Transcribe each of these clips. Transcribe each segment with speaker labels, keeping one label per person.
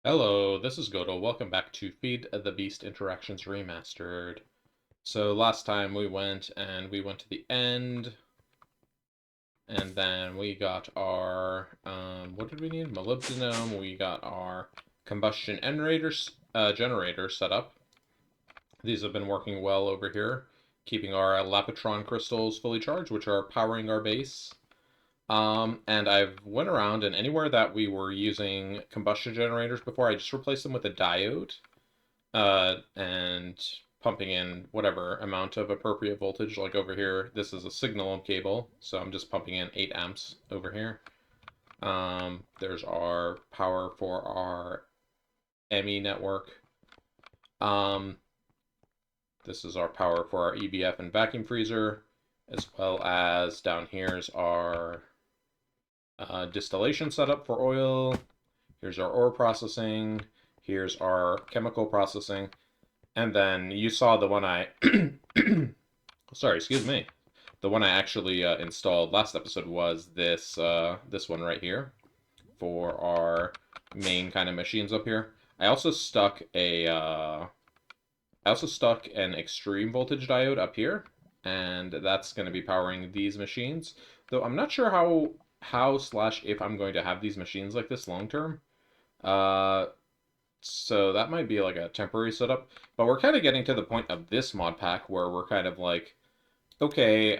Speaker 1: Hello, this is Godo. Welcome back to Feed the Beast Interactions Remastered. So last time we went to the end, and then we got our what did we need? Molybdenum. We got our combustion generator set up. These have been working well over here, keeping our Lapitron crystals fully charged, which are powering our base. And I've went around, and anywhere that we were using combustion generators before, I just replaced them with a diode, and pumping in whatever amount of appropriate voltage. Like over here, this is a signal cable, so I'm just pumping in 8 amps over here. There's our power for our ME network. This is our power for our EBF and vacuum freezer, as well as down here's our distillation setup for oil. Here's our ore processing. Here's our chemical processing. And then you saw the one I... Sorry, excuse me. The one I actually installed last episode was this this one right here for our main kind of machines up here. I also stuck an extreme voltage diode up here, and that's going to be powering these machines. Though I'm not sure how/if I'm going to have these machines like this long term. So that might be like a temporary setup. But we're kind of getting to the point of this mod pack where we're kind of like, okay,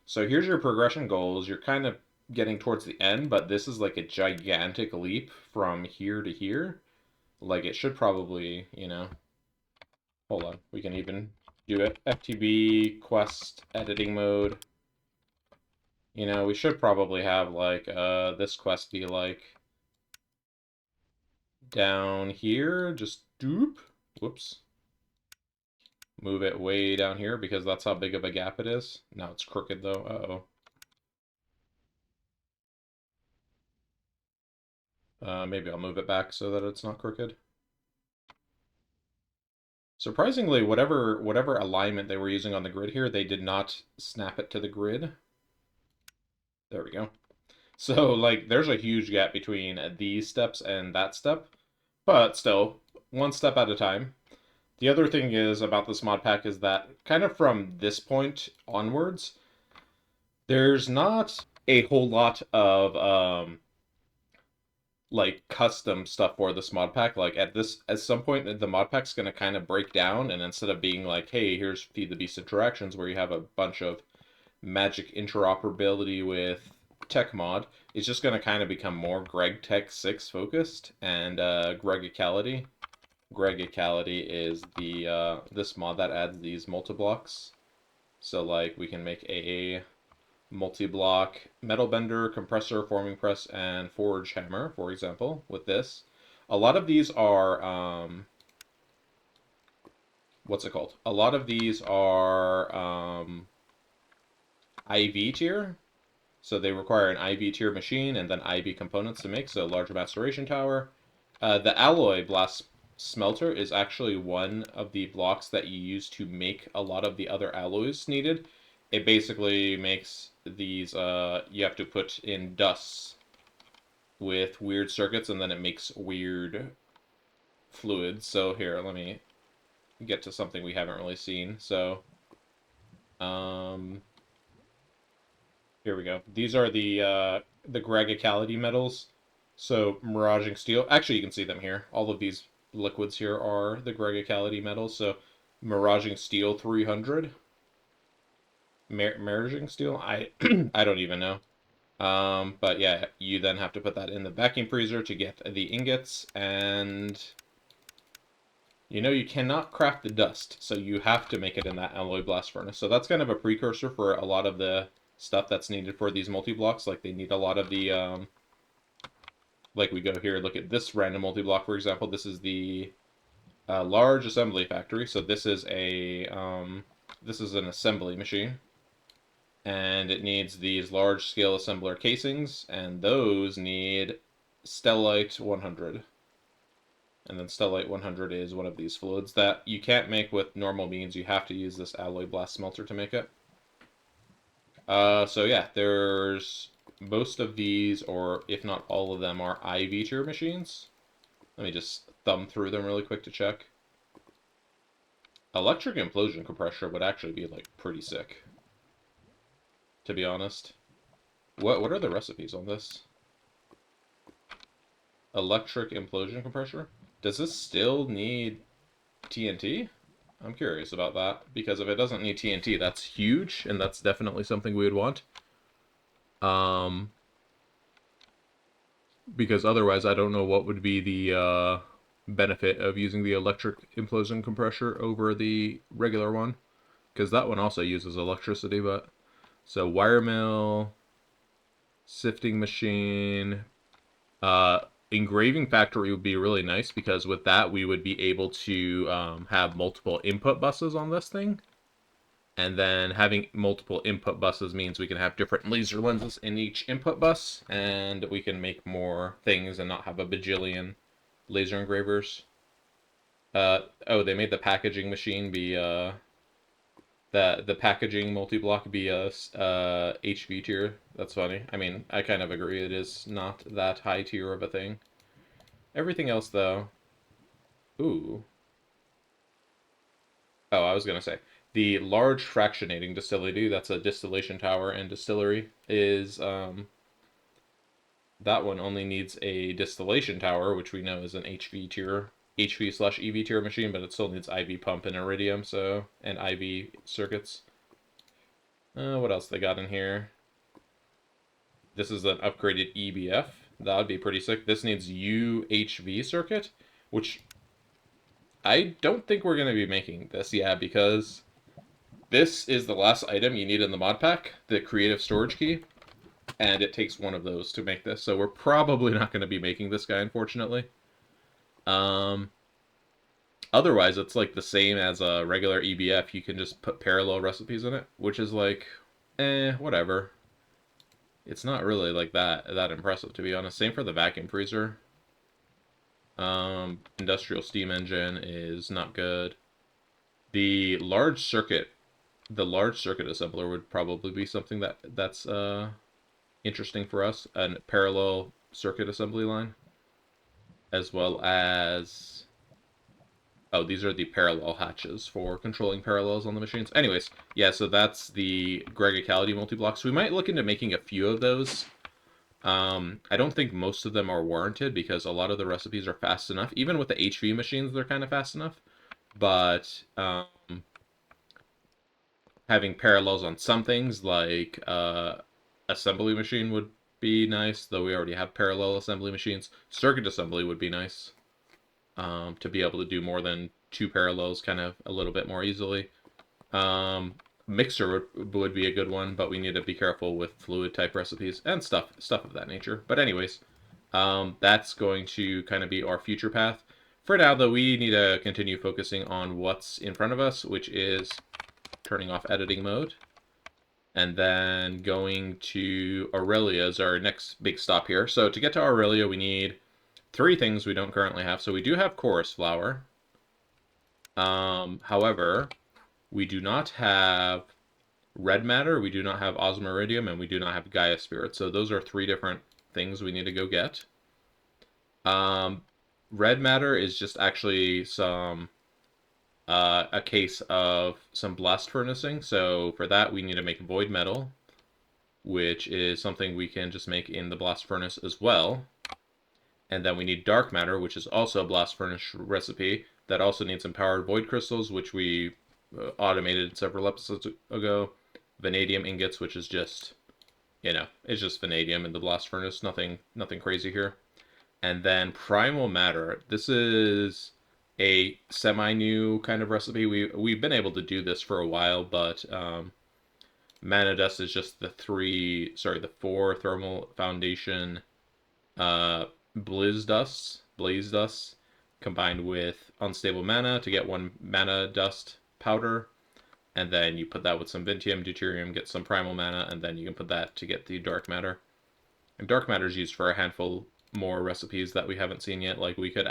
Speaker 1: so here's your progression goals. You're kind of getting towards the end, but this is like a gigantic leap from here to here. Like it should probably, hold on. We can even do it. FTB quest editing mode. We should probably have like this quest be like down here, just doop. Whoops. Move it way down here because that's how big of a gap it is. Now it's crooked though. Uh-oh. Maybe I'll move it back so that it's not crooked. Surprisingly, whatever alignment they were using on the grid here, they did not snap it to the grid. There we go. So, like, there's a huge gap between these steps and that step, but still, one step at a time. The other thing is about this mod pack is that kind of from this point onwards, there's not a whole lot of like custom stuff for this mod pack. Like at some point the mod pack's gonna kind of break down, and instead of being like, hey, here's Feed the Beast interactions where you have a bunch of magic interoperability with tech mod, it's just gonna kind of become more Greg Tech 6 focused and Gregicality. Gregicality is the this mod that adds these multi-blocks. So like we can make a multi-block metal bender, compressor, forming press, and forge hammer, for example, with this. A lot of these are, what's it called? A lot of these are IV tier. So they require an IV tier machine and then IV components to make, so large maceration tower. The alloy blast smelter is actually one of the blocks that you use to make a lot of the other alloys needed. It basically makes these, you have to put in dusts with weird circuits, and then it makes weird fluids. So here, let me get to something we haven't really seen. So, here we go. These are the Gregicality metals. So, miraging steel. Actually, you can see them here. All of these liquids here are the Gregicality metals. So, miraging steel 300. Merging steel? I I don't even know. But yeah, you then have to put that in the vacuum freezer to get the ingots, and you cannot craft the dust, so you have to make it in that alloy blast furnace. So that's kind of a precursor for a lot of the stuff that's needed for these multi-blocks. Like they need a lot of the like we go here, look at this random multi-block, for example. This is the large assembly factory. So this is this is an assembly machine, and it needs these large-scale assembler casings, and those need Stellite 100. And then Stellite 100 is one of these fluids that you can't make with normal means. You have to use this alloy blast smelter to make it. So yeah, there's most of these, or if not all of them, are IV tier machines. Let me just thumb through them really quick to check. Electric implosion compressor would actually be like pretty sick, to be honest. What are the recipes on this? Electric implosion compressor? Does this still need TNT? I'm curious about that, because if it doesn't need TNT, that's huge, and that's definitely something we would want. Because otherwise I don't know what would be the benefit of using the electric implosion compressor over the regular one. Because that one also uses electricity, but... So wire mill, sifting machine, engraving factory would be really nice, because with that we would be able to have multiple input buses on this thing. And then having multiple input buses means we can have different laser lenses in each input bus, and we can make more things and not have a bajillion laser engravers. Oh, they made the packaging machine be the packaging multi-block be a HV tier. That's funny. I mean, I kind of agree it is not that high tier of a thing. Everything else though. Ooh. Oh, I was gonna say the large fractionating distillery. That's a distillation tower and distillery. Is that one only needs a distillation tower, which we know is an HV tier, HV/EV tier machine, but it still needs IV pump and iridium, so and IV circuits. What else they got in here? This is an upgraded EBF. That would be pretty sick. This needs UHV circuit, which I don't think we're going to be making this, yeah, because this is the last item you need in the mod pack, the creative storage key, and it takes one of those to make this, so we're probably not going to be making this guy, unfortunately. Otherwise, it's like the same as a regular EBF. You can just put parallel recipes in it, which is like, whatever. It's not really like that impressive, to be honest. Same for the vacuum freezer. Industrial steam engine is not good. The large circuit assembler would probably be something that's interesting for us. A parallel circuit assembly line, as well as these are the parallel hatches for controlling parallels on the machines. Anyways, yeah, so that's the Gregicality multi-blocks. We might look into making a few of those. I don't think most of them are warranted, because a lot of the recipes are fast enough. Even with the HV machines, they're kind of fast enough. But having parallels on some things, like assembly machine would be nice, though we already have parallel assembly machines. Circuit assembly would be nice, to be able to do more than two parallels kind of a little bit more easily. Mixer would be a good one, but we need to be careful with fluid type recipes and stuff of that nature. But anyways, that's going to kind of be our future path. For now, though, we need to continue focusing on what's in front of us, which is turning off editing mode, and then going to Aurelia is our next big stop here. So to get to Aurelia, we need 3 things we don't currently have. So we do have chorus flower. However, we do not have red matter, we do not have osmiridium, and we do not have Gaia spirit. So those are 3 different things we need to go get. Red matter is just actually some a case of some blast furnacing. So for that, we need to make void metal, which is something we can just make in the blast furnace as well. And then we need dark matter, which is also a blast furnace recipe that also needs some powered void crystals, which we automated several episodes ago. Vanadium ingots, which is just, it's just vanadium in the blast furnace. Nothing crazy here. And then primal matter. This is a semi-new kind of recipe. We've been able to do this for a while, but mana dust is just the 4 thermal foundation blaze dusts combined with unstable mana to get 1 mana dust powder, and then you put that with some Vintium, Deuterium, get some primal mana, and then you can put that to get the dark matter. And dark matter is used for a handful more recipes that we haven't seen yet. Like we could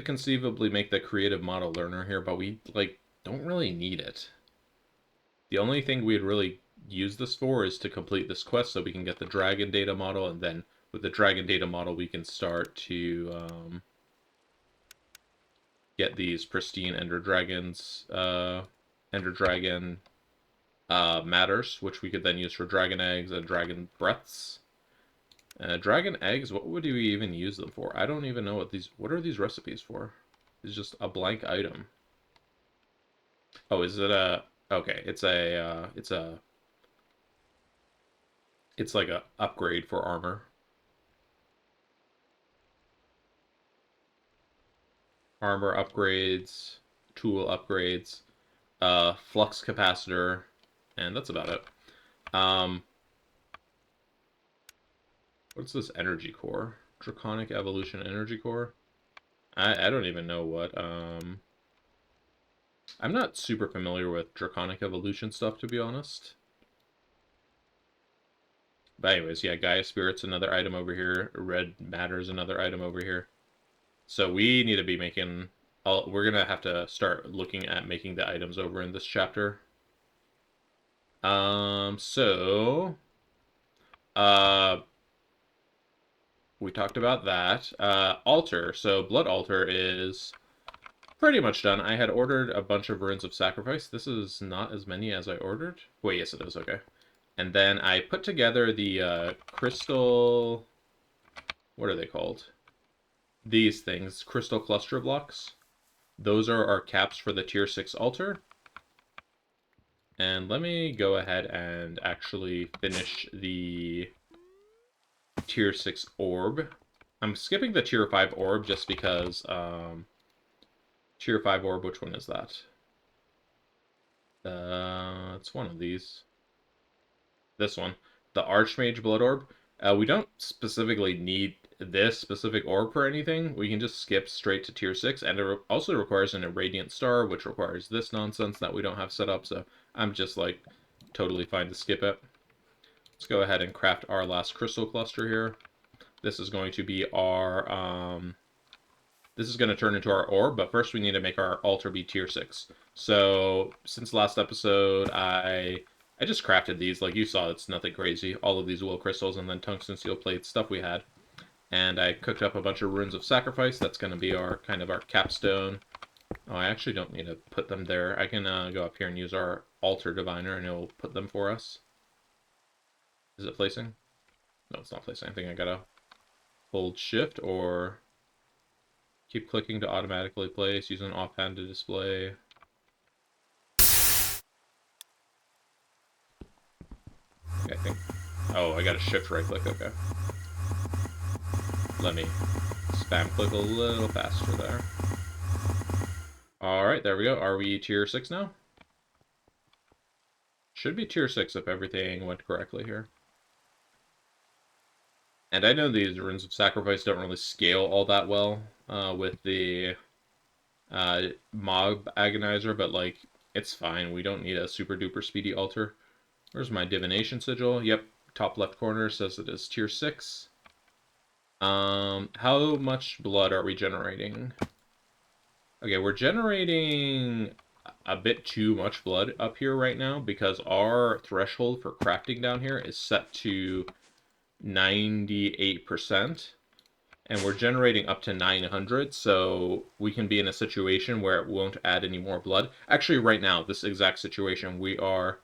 Speaker 1: conceivably make the creative model learner here, but we don't really need it. The only thing we'd really use this for is to complete this quest so we can get the dragon data model and then with the dragon data model, we can start to get these pristine ender dragons, ender dragon matters, which we could then use for dragon eggs and dragon breaths. Dragon eggs, what would we even use them for? I don't even know what are these recipes for? It's just a blank item. Oh, is it a, okay, it's like a upgrade for armor. Armor upgrades, tool upgrades, flux capacitor, and that's about it. What's this energy core? Draconic evolution energy core? I don't even know what, I'm not super familiar with draconic evolution stuff, to be honest. But anyways, yeah, Gaia Spirit's another item over here. Red Matter's another item over here. So we need to be making... we're going to have to start looking at making the items over in this chapter. So... we talked about that. Altar. So Blood Altar is pretty much done. I had ordered a bunch of Runes of Sacrifice. This is not as many as I ordered. Wait, yes it is, okay. And then I put together the crystal... What are they called? These things, crystal cluster blocks. Those are our caps for the tier 6 altar. And let me go ahead and actually finish the tier 6 orb. I'm skipping the tier 5 orb just because tier 5 orb, which one is that? It's one of these. This one. The Archmage Blood Orb. We don't specifically need this specific orb for anything. We can just skip straight to tier 6, and it also requires an Irradiant Star, which requires this nonsense that we don't have set up, so I'm just like totally fine to skip it. Let's go ahead and craft our last crystal cluster here. This is going to be our this is going to turn into our orb, but first we need to make our altar be tier 6. So since last episode, I just crafted these. Like you saw, it's nothing crazy. All of these will crystals and then tungsten steel plates, stuff we had. And I cooked up a bunch of runes of sacrifice. That's going to be our kind of our capstone. Oh, I actually don't need to put them there. I can go up here and use our altar diviner and it'll put them for us. Is it placing? No, it's not placing. I think I gotta hold shift or keep clicking to automatically place, use an offhand to display. Okay, I think. Oh, I gotta shift right click, okay. Let me spam click a little faster there. Alright, there we go. Are we tier 6 now? Should be tier 6 if everything went correctly here. And I know these Runes of Sacrifice don't really scale all that well with the Mob Agonizer, but like, it's fine. We don't need a super duper speedy altar. Where's my Divination Sigil? Yep, top left corner says it is tier 6. How much blood are we generating? Okay, we're generating a bit too much blood up here right now because our threshold for crafting down here is set to 98%. And we're generating up to 900, so we can be in a situation where it won't add any more blood. Actually, right now, this exact situation, we're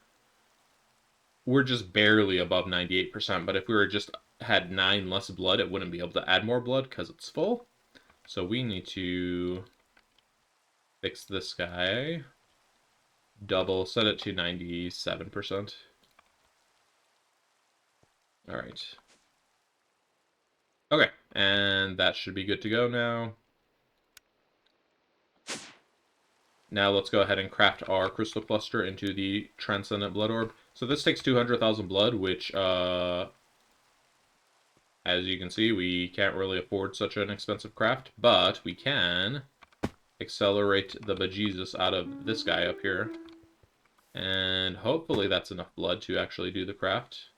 Speaker 1: just barely above 98%, but if we were just had 9 less blood, it wouldn't be able to add more blood because it's full. So we need to fix this guy. Double, set it to 97%. Alright. Okay, and that should be good to go now. Now let's go ahead and craft our crystal cluster into the Transcendent Blood Orb. So this takes 200,000 blood, which, as you can see, we can't really afford such an expensive craft, but we can accelerate the bejesus out of this guy up here. And hopefully that's enough blood to actually do the craft.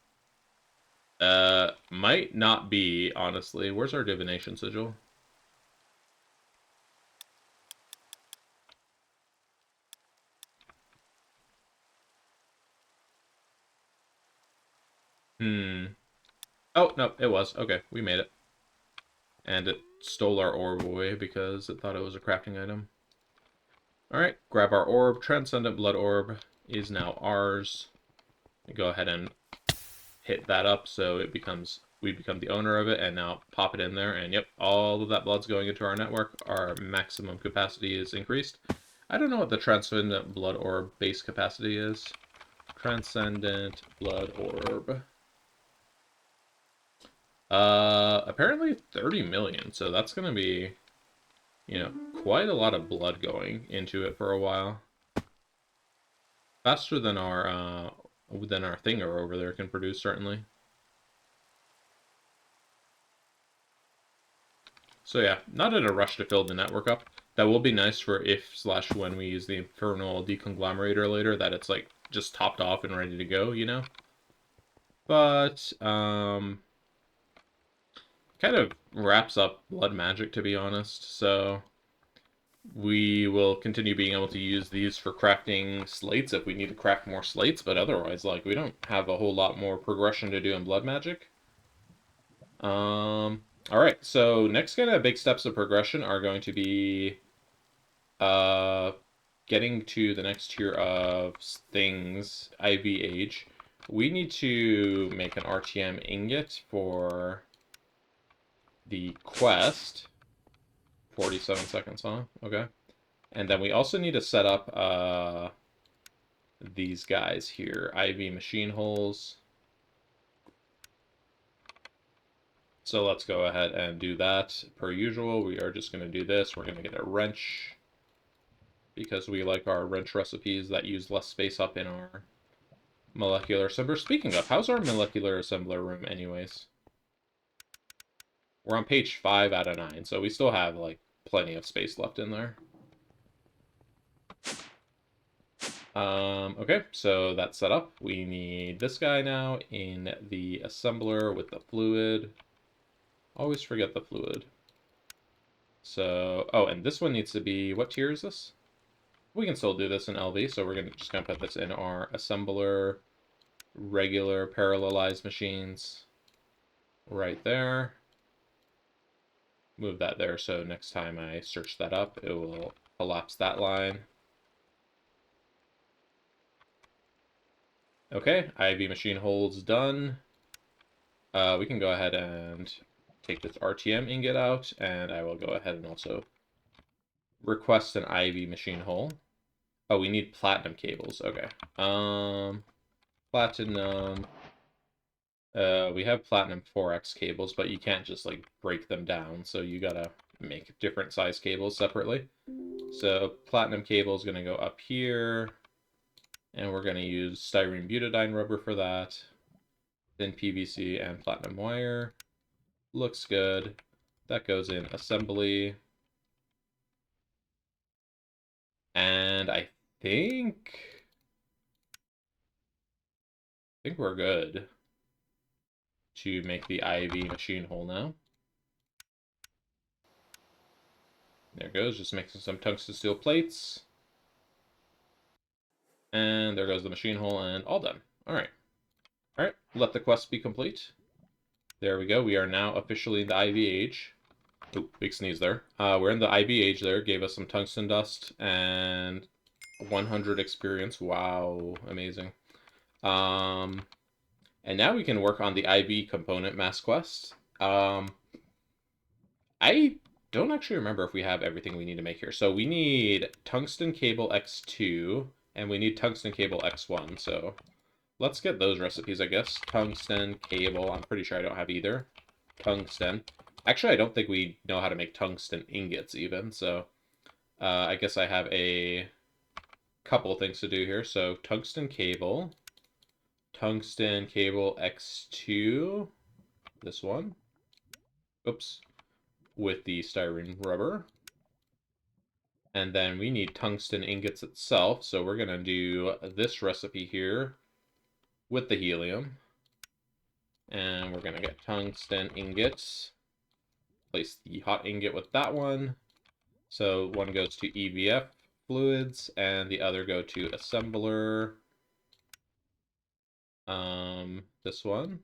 Speaker 1: Might not be, honestly. Where's our Divination Sigil? Oh, no, it was. Okay, we made it. And it stole our orb away because it thought it was a crafting item. Alright, grab our orb. Transcendent Blood Orb is now ours. Go ahead and hit that up so we become the owner of it, and now pop it in there, and yep, all of that blood's going into our network. Our maximum capacity is increased. I don't know what the Transcendent Blood Orb base capacity is. Transcendent Blood Orb. Apparently 30 million, so that's gonna be, quite a lot of blood going into it for a while. Faster than our thinger over there can produce, certainly. So yeah, not in a rush to fill the network up. That will be nice for if/when we use the Infernal Deconglomerator later, that it's like just topped off and ready to go, But, kind of wraps up blood magic, to be honest. So we will continue being able to use these for crafting slates if we need to craft more slates, but otherwise, like, we don't have a whole lot more progression to do in blood magic. Alright, so next kind of big steps of progression are going to be uh, getting to the next tier of things, IV age. We need to make an RTM ingot for the quest. 47 seconds, huh? Okay. And then we also need to set up these guys here, IV machine holes. So let's go ahead and do that. Per usual, we are just going to do this. We're going to get a wrench because we like our wrench recipes that use less space up in our molecular assembler. Speaking of, how's our molecular assembler room anyways? We're on page 5 out of 9, so we still have like plenty of space left in there. Okay, so that's set up. We need this guy now in the assembler with the fluid. Always forget the fluid. So, oh, and this one needs to be, what tier is this? We can still do this in LV, so we're just gonna put this in our assembler, regular parallelized machines, right there. Move that there so next time I search that up, it will collapse that line. Okay, IV machine holds done. We can go ahead and take this RTM ingot out, and I will go ahead and also request an IV machine hole. Oh, we need platinum cables. Okay. Platinum. We have platinum 4x cables, but you can't just like break them down, so you gotta make different size cables separately. So platinum cable is gonna go up here, and we're gonna use styrene butadiene rubber for that. Then PVC and platinum wire. Looks good. That goes in assembly. And I think we're good to make the IV machine hole now. There goes, just mixing some tungsten steel plates. And there goes the machine hole, and all done. Alright. Alright, let the quest be complete. There we go, we are now officially in the IV age. Oop, big sneeze there. We're in the IV age there, gave us some tungsten dust, and 100 experience. Wow, amazing. And now we can work on the IV component mass quest. I don't actually remember if we have everything we need to make here. So we need tungsten cable X2, and we need tungsten cable X1. So let's get those recipes, I guess. Tungsten cable. I'm pretty sure I don't have either. Tungsten. Actually, I don't think we know how to make tungsten ingots even. So I guess I have a couple things to do here. So tungsten cable X2. This one. Oops. With the styrene rubber. And then we need tungsten ingots itself, so we're going to do this recipe here with the helium. And we're going to get tungsten ingots. Place the hot ingot with that one. So one goes to EVF fluids, and the other go to assembler. This one.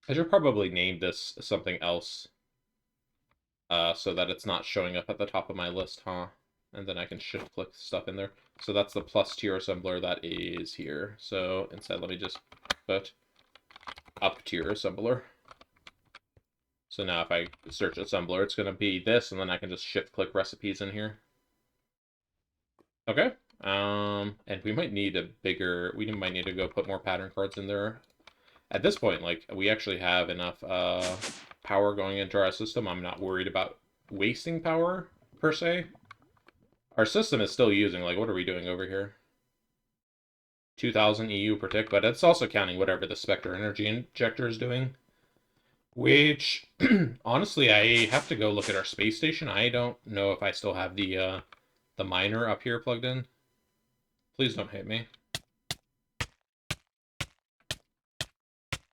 Speaker 1: I should probably name this something else, so that it's not showing up at the top of my list, huh? And then I can shift click stuff in there. So that's the plus tier assembler that is here. So instead, let me just put up tier assembler. So now if I search assembler, it's going to be this, and then I can just shift click recipes in here. Okay. And we might need we might need to go put more pattern cards in there. At this point, like, we actually have enough power going into our system. I'm not worried about wasting power, per se. Our system is still using, like, what are we doing over here? 2,000 EU per tick, but it's also counting whatever the Spectre Energy Injector is doing. Which, honestly, I have to go look at our space station. I don't know if I still have the miner up here plugged in. Please don't hit me.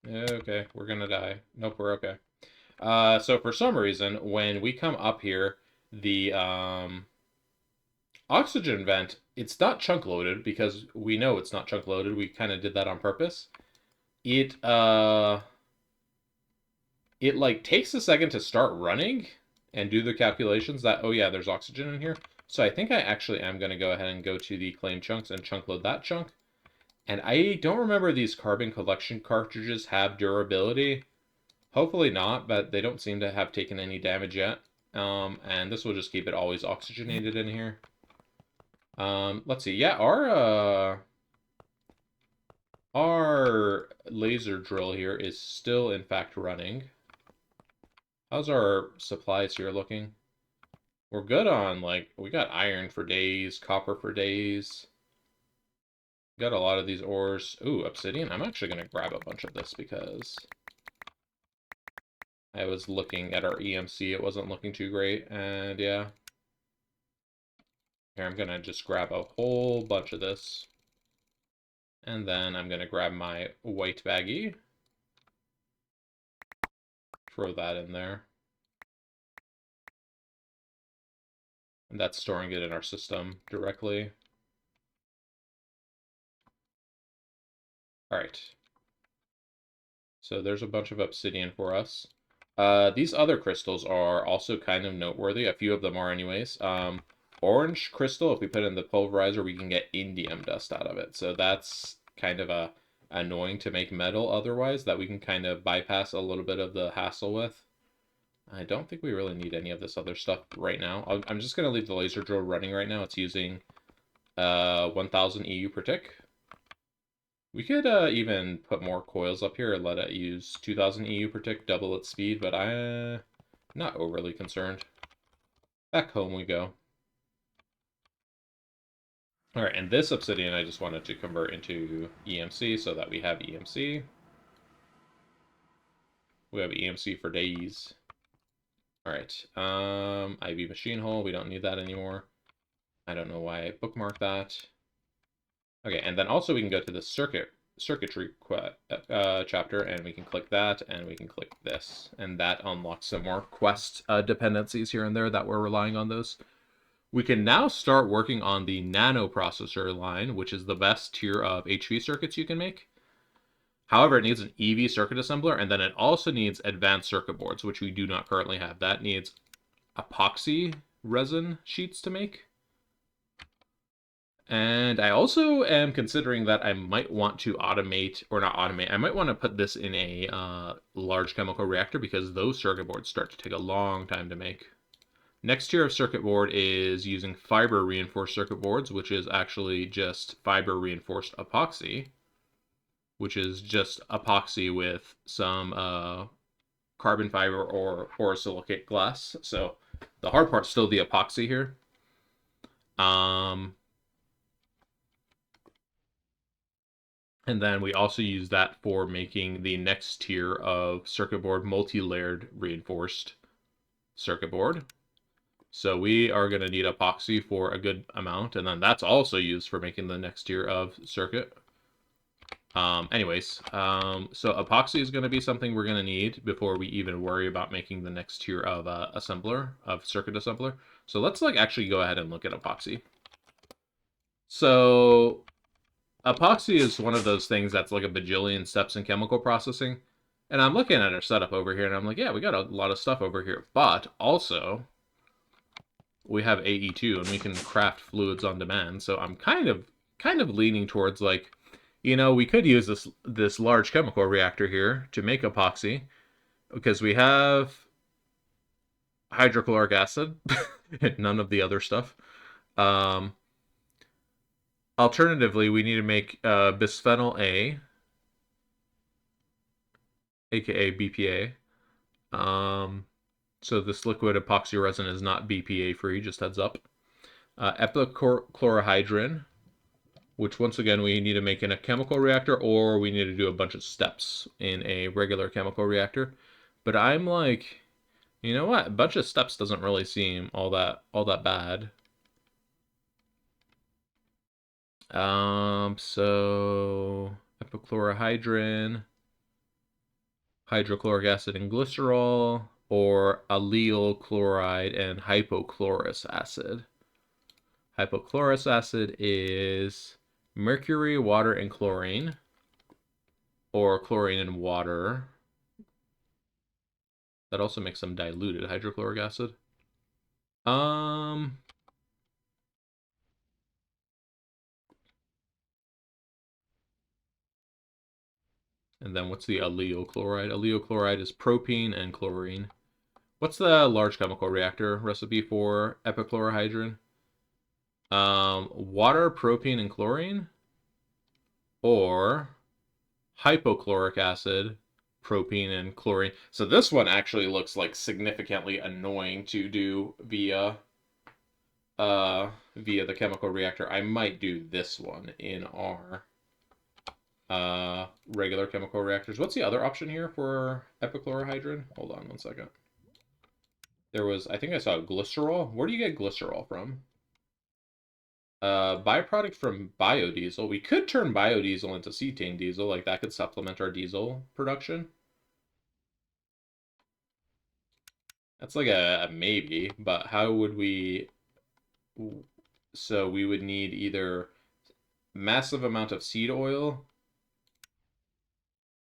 Speaker 1: Okay, we're gonna die. Nope, we're okay. So for some reason, when we come up here, the oxygen vent, it's not chunk loaded because we know it's not chunk loaded. We kind of did that on purpose. It like takes a second to start running and do the calculations that, oh yeah, there's oxygen in here. So I think I actually am going to go ahead and go to the claim chunks and chunk load that chunk. And I don't remember these carbon collection cartridges have durability. Hopefully not, but they don't seem to have taken any damage yet. And this will just keep it always oxygenated in here. Let's see. Yeah, our laser drill here is still in fact running. How's our supplies here looking? We're good on, like, we got iron for days, copper for days. Got a lot of these ores. Ooh, obsidian. I'm actually going to grab a bunch of this because I was looking at our EMC. It wasn't looking too great, and yeah. Here, I'm going to just grab a whole bunch of this. And then I'm going to grab my white baggie. Throw that in there. And that's storing it in our system directly. All right. So there's a bunch of obsidian for us. These other crystals are also kind of noteworthy. A few of them are anyways. Orange crystal, if we put it in the pulverizer, we can get indium dust out of it. So that's kind of annoying to make metal otherwise, that we can kind of bypass a little bit of the hassle with. I don't think we really need any of this other stuff right now. I'm just going to leave the laser drill running right now. It's using 1,000 EU per tick. We could even put more coils up here and let it use 2,000 EU per tick, double its speed, but I'm not overly concerned. Back home we go. Alright, and this obsidian I just wanted to convert into EMC so that we have EMC. We have EMC for days. Alright, IV machine hull, we don't need that anymore. I don't know why I bookmarked that. Okay, and then also we can go to the circuitry chapter, and we can click that, and we can click this. And that unlocks some more quest dependencies here and there that we're relying on those. We can now start working on the nano processor line, which is the best tier of HV circuits you can make. However, it needs an EV circuit assembler, and then it also needs advanced circuit boards, which we do not currently have. That needs epoxy resin sheets to make. And I also am considering that I might want to automate, or not automate, I might want to put this in a large chemical reactor because those circuit boards start to take a long time to make. Next tier of circuit board is using fiber reinforced circuit boards, which is actually just fiber reinforced epoxy, which is just epoxy with some carbon fiber or borosilicate glass. So the hard part's still the epoxy here. And then we also use that for making the next tier of circuit board, multi-layered reinforced circuit board. So we are going to need epoxy for a good amount, and then that's also used for making the next tier of circuit. So epoxy is going to be something we're going to need before we even worry about making the next tier of circuit assembler. So let's actually go ahead and look at epoxy. So epoxy is one of those things that's like a bajillion steps in chemical processing. And I'm looking at our setup over here, and I'm like, yeah, we got a lot of stuff over here. But also, we have AE2, and we can craft fluids on demand. So I'm kind of leaning towards like, we could use this large chemical reactor here to make epoxy because we have hydrochloric acid, none of the other stuff. Um, Alternatively, we need to make bisphenol A, aka BPA. So this liquid epoxy resin is not BPA free, just heads up. Epichlorohydrin, which once again we need to make in a chemical reactor, or we need to do a bunch of steps in a regular chemical reactor. But I'm like, you know what? A bunch of steps doesn't really seem all that bad. So epichlorohydrin, hydrochloric acid and glycerol, or allyl chloride and hypochlorous acid. Hypochlorous acid is mercury, water, and chlorine, or chlorine and water. That also makes some diluted hydrochloric acid. Um, and then what's the allyl chloride? Allyl chloride is propene and chlorine. What's the large chemical reactor recipe for epichlorohydrin? Water, propene, and chlorine, or hypochloric acid, propene, and chlorine. So this one actually looks like significantly annoying to do via the chemical reactor. I might do this one in our regular chemical reactors. What's the other option here for epichlorohydrin? Hold on one second. There was, I think I saw glycerol. Where do you get glycerol from? Byproduct from biodiesel. We could turn biodiesel into cetane diesel, like that could supplement our diesel production. That's like a maybe, but how would we? So we would need either massive amount of seed oil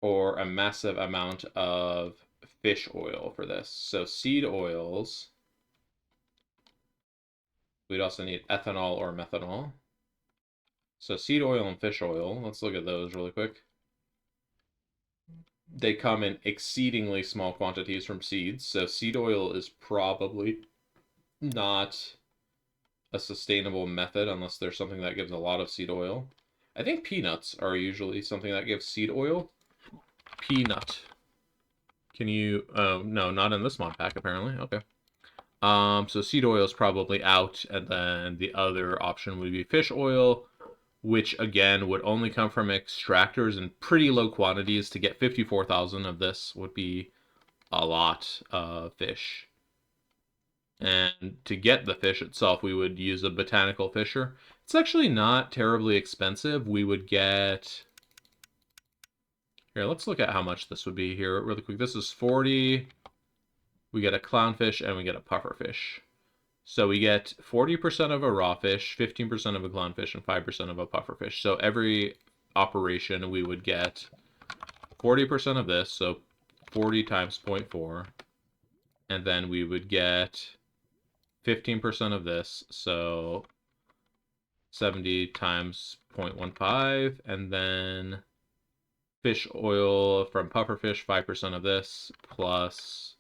Speaker 1: or a massive amount of fish oil for this. So seed oils, we'd also need ethanol or methanol. So seed oil and fish oil, let's look at those really quick. They come in exceedingly small quantities from seeds, so seed oil is probably not a sustainable method unless there's something that gives a lot of seed oil. I think peanuts are usually something that gives seed oil. Peanut. Can you? Oh no, not in this mod pack apparently. Okay. So seed oil is probably out, and then the other option would be fish oil, which again would only come from extractors in pretty low quantities. To get 54,000 of this would be a lot of fish. And to get the fish itself, we would use a botanical fisher. It's actually not terribly expensive. We would get... Here, let's look at how much this would be here really quick. This is 40. We get a clownfish and we get a pufferfish. So we get 40% of a raw fish, 15% of a clownfish, and 5% of a pufferfish. So every operation we would get 40% of this, so 40 times 0.4. And then we would get 15% of this, so 70 times 0.15, and then fish oil from pufferfish, 5% of this, plus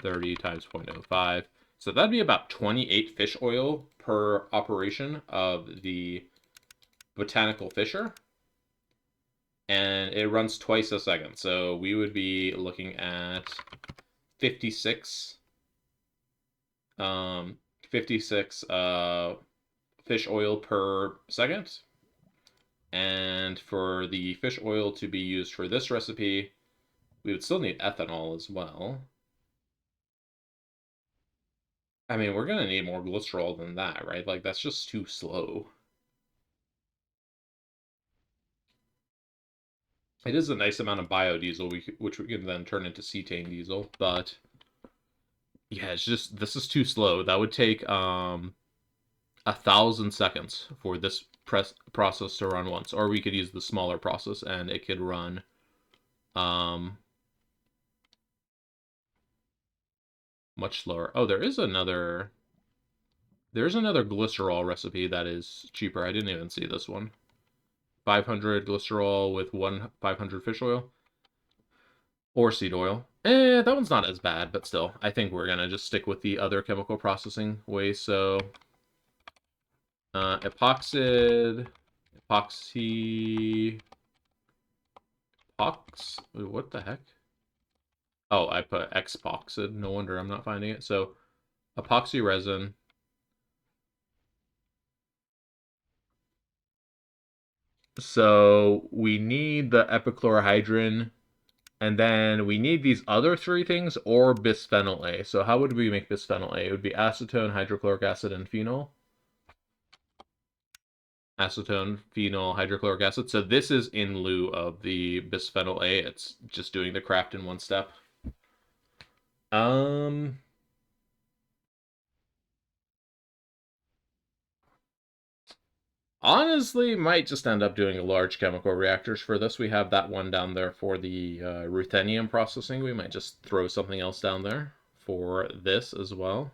Speaker 1: 30 times 0.05. So that'd be about 28 fish oil per operation of the botanical fisher. And it runs twice a second. So we would be looking at 56 fish oil per second. And for the fish oil to be used for this recipe, we would still need ethanol as well. I mean, we're gonna need more glycerol than that, right? Like, that's just too slow. It is a nice amount of biodiesel, which we can then turn into cetane diesel, but yeah, it's just, this is too slow. That would take 1,000 seconds for this process to run once, or we could use the smaller process and it could run Much slower. Oh, there's another glycerol recipe that is cheaper. I didn't even see this one. 500 glycerol with 500 fish oil. Or seed oil. That one's not as bad, but still, I think we're gonna just stick with the other chemical processing way. So, epoxy, what the heck? Oh, I put expoxid. No wonder I'm not finding it. So, epoxy resin. So we need the epichlorohydrin, and then we need these other three things or bisphenol A. So how would we make bisphenol A? It would be acetone, hydrochloric acid, and phenol. Acetone, phenol, hydrochloric acid. So this is in lieu of the bisphenol A. It's just doing the craft in one step. Um, Honestly, might just end up doing large chemical reactors for this. We have that one down there for the ruthenium processing. We might just throw something else down there for this as well.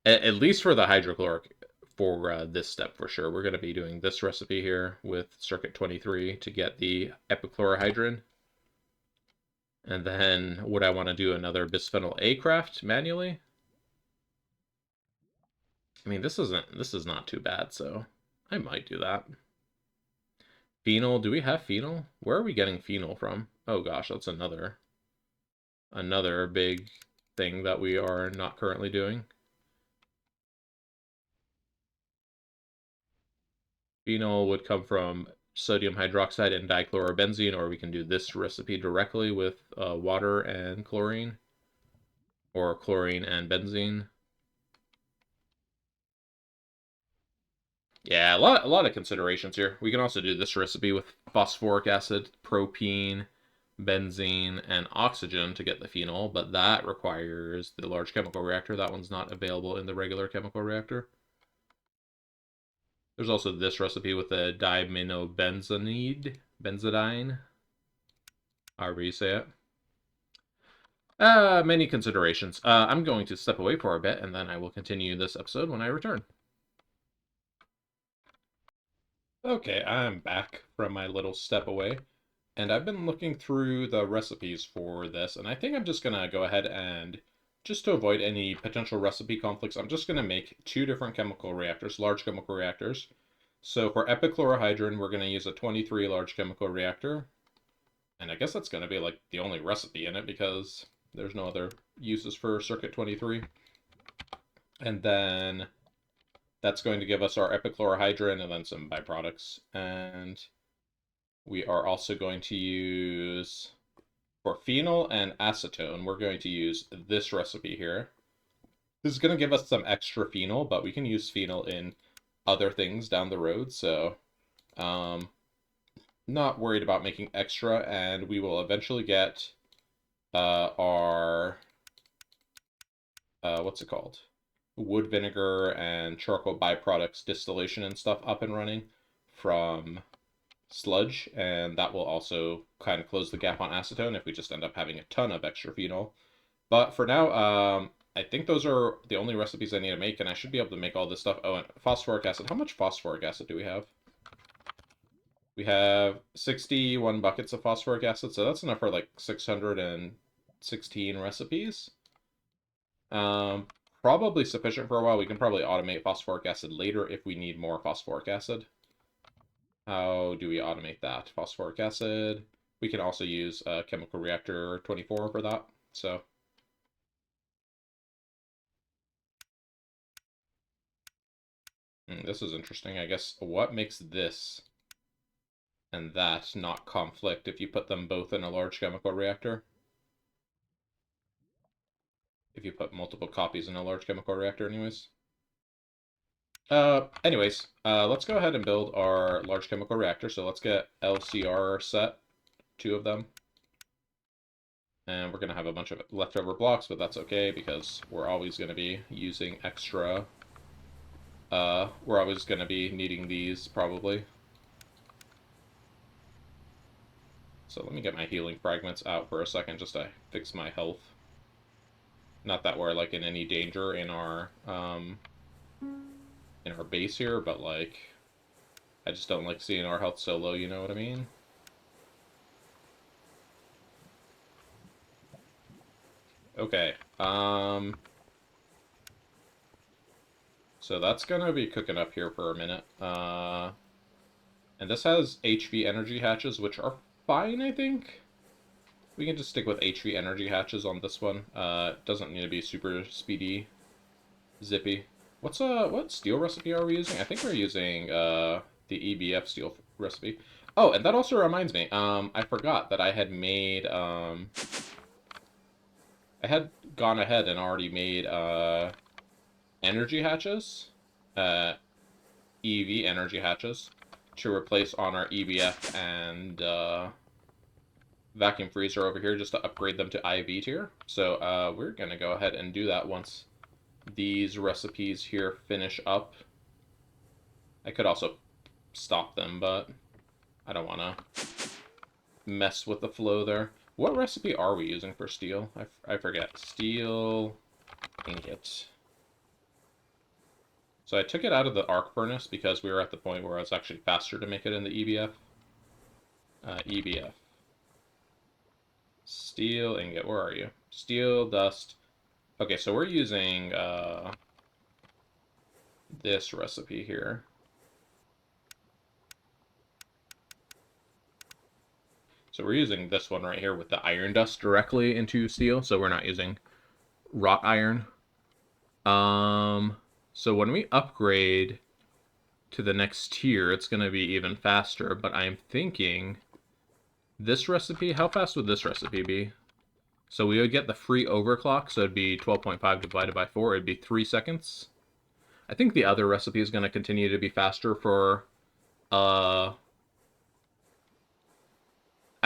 Speaker 1: At least for the hydrochloric, for this step for sure. We're going to be doing this recipe here with circuit 23 to get the epichlorohydrin. And then would I want to do another bisphenol A craft manually? I mean, this is not too bad, so I might do that. Phenol, do we have phenol? Where are we getting phenol from? Oh gosh, that's another big thing that we are not currently doing. Phenol would come from sodium hydroxide and dichlorobenzene, or we can do this recipe directly with water and chlorine, or chlorine and benzene. Yeah, a lot of considerations here. We can also do this recipe with phosphoric acid, propene, benzene, and oxygen to get the phenol, but that requires the large chemical reactor. That one's not available in the regular chemical reactor. There's also this recipe with the benzidine, however you say it. Many considerations. I'm going to step away for a bit, and then I will continue this episode when I return. Okay, I'm back from my little step away, and I've been looking through the recipes for this, and I think I'm just gonna go ahead and, just to avoid any potential recipe conflicts, I'm just gonna make two different chemical reactors, large chemical reactors. So for epichlorohydrin, we're gonna use a 23 large chemical reactor, and I guess that's gonna be like the only recipe in it because there's no other uses for circuit 23. And then that's going to give us our epichlorohydrin and then some byproducts. And we are also going to use, for phenol and acetone, we're going to use this recipe here. This is going to give us some extra phenol, but we can use phenol in other things down the road, so not worried about making extra, and we will eventually get our, what's it called? Wood vinegar and charcoal byproducts distillation and stuff up and running from sludge, and that will also kind of close the gap on acetone if we just end up having a ton of extra phenol. But for now, I think those are the only recipes I need to make, and I should be able to make all this stuff. Oh, and phosphoric acid. How much phosphoric acid do we have? We have 61 buckets of phosphoric acid, so that's enough for like 616 recipes. Probably sufficient for a while. We can probably automate phosphoric acid later if we need more phosphoric acid. How do we automate that? Phosphoric acid. We can also use chemical reactor 24 for that. So this is interesting. I guess what makes this and that not conflict if you put them both in a large chemical reactor? If you put multiple copies in a large chemical reactor anyways. Let's go ahead and build our large chemical reactor. So let's get LCR set, 2 of them. And we're going to have a bunch of leftover blocks, but that's okay because we're always going to be using extra. We're always going to be needing these probably. So let me get my healing fragments out for a second just to fix my health. Not that we're like in any danger in our base here, but like I just don't like seeing our health so low, you know what I mean? Okay. So that's gonna be cooking up here for a minute. And this has HV energy hatches, which are fine, I think. We can just stick with HV energy hatches on this one. Doesn't need to be super speedy, zippy. What steel recipe are we using? I think we're using the EBF steel recipe. Oh, and that also reminds me. I forgot that I had gone ahead and already made energy hatches, uh, EV energy hatches, to replace on our EBF and vacuum freezer over here, just to upgrade them to IV tier. So we're gonna go ahead and do that once these recipes here finish up. I could also stop them, but I don't want to mess with the flow there. What recipe are we using for steel? I forget. Steel ingot. So I took it out of the arc furnace because we were at the point where it's actually faster to make it in the EBF. EBF. Steel ingot. Where are you? Steel dust. Okay, so we're using this recipe here. So we're using this one right here with the iron dust directly into steel, so we're not using wrought iron. So when we upgrade to the next tier, it's going to be even faster, but I'm thinking this recipe, how fast would this recipe be? So we would get the free overclock, so it'd be 12.5 divided by 4, it'd be 3 seconds. I think the other recipe is going to continue to be faster for, I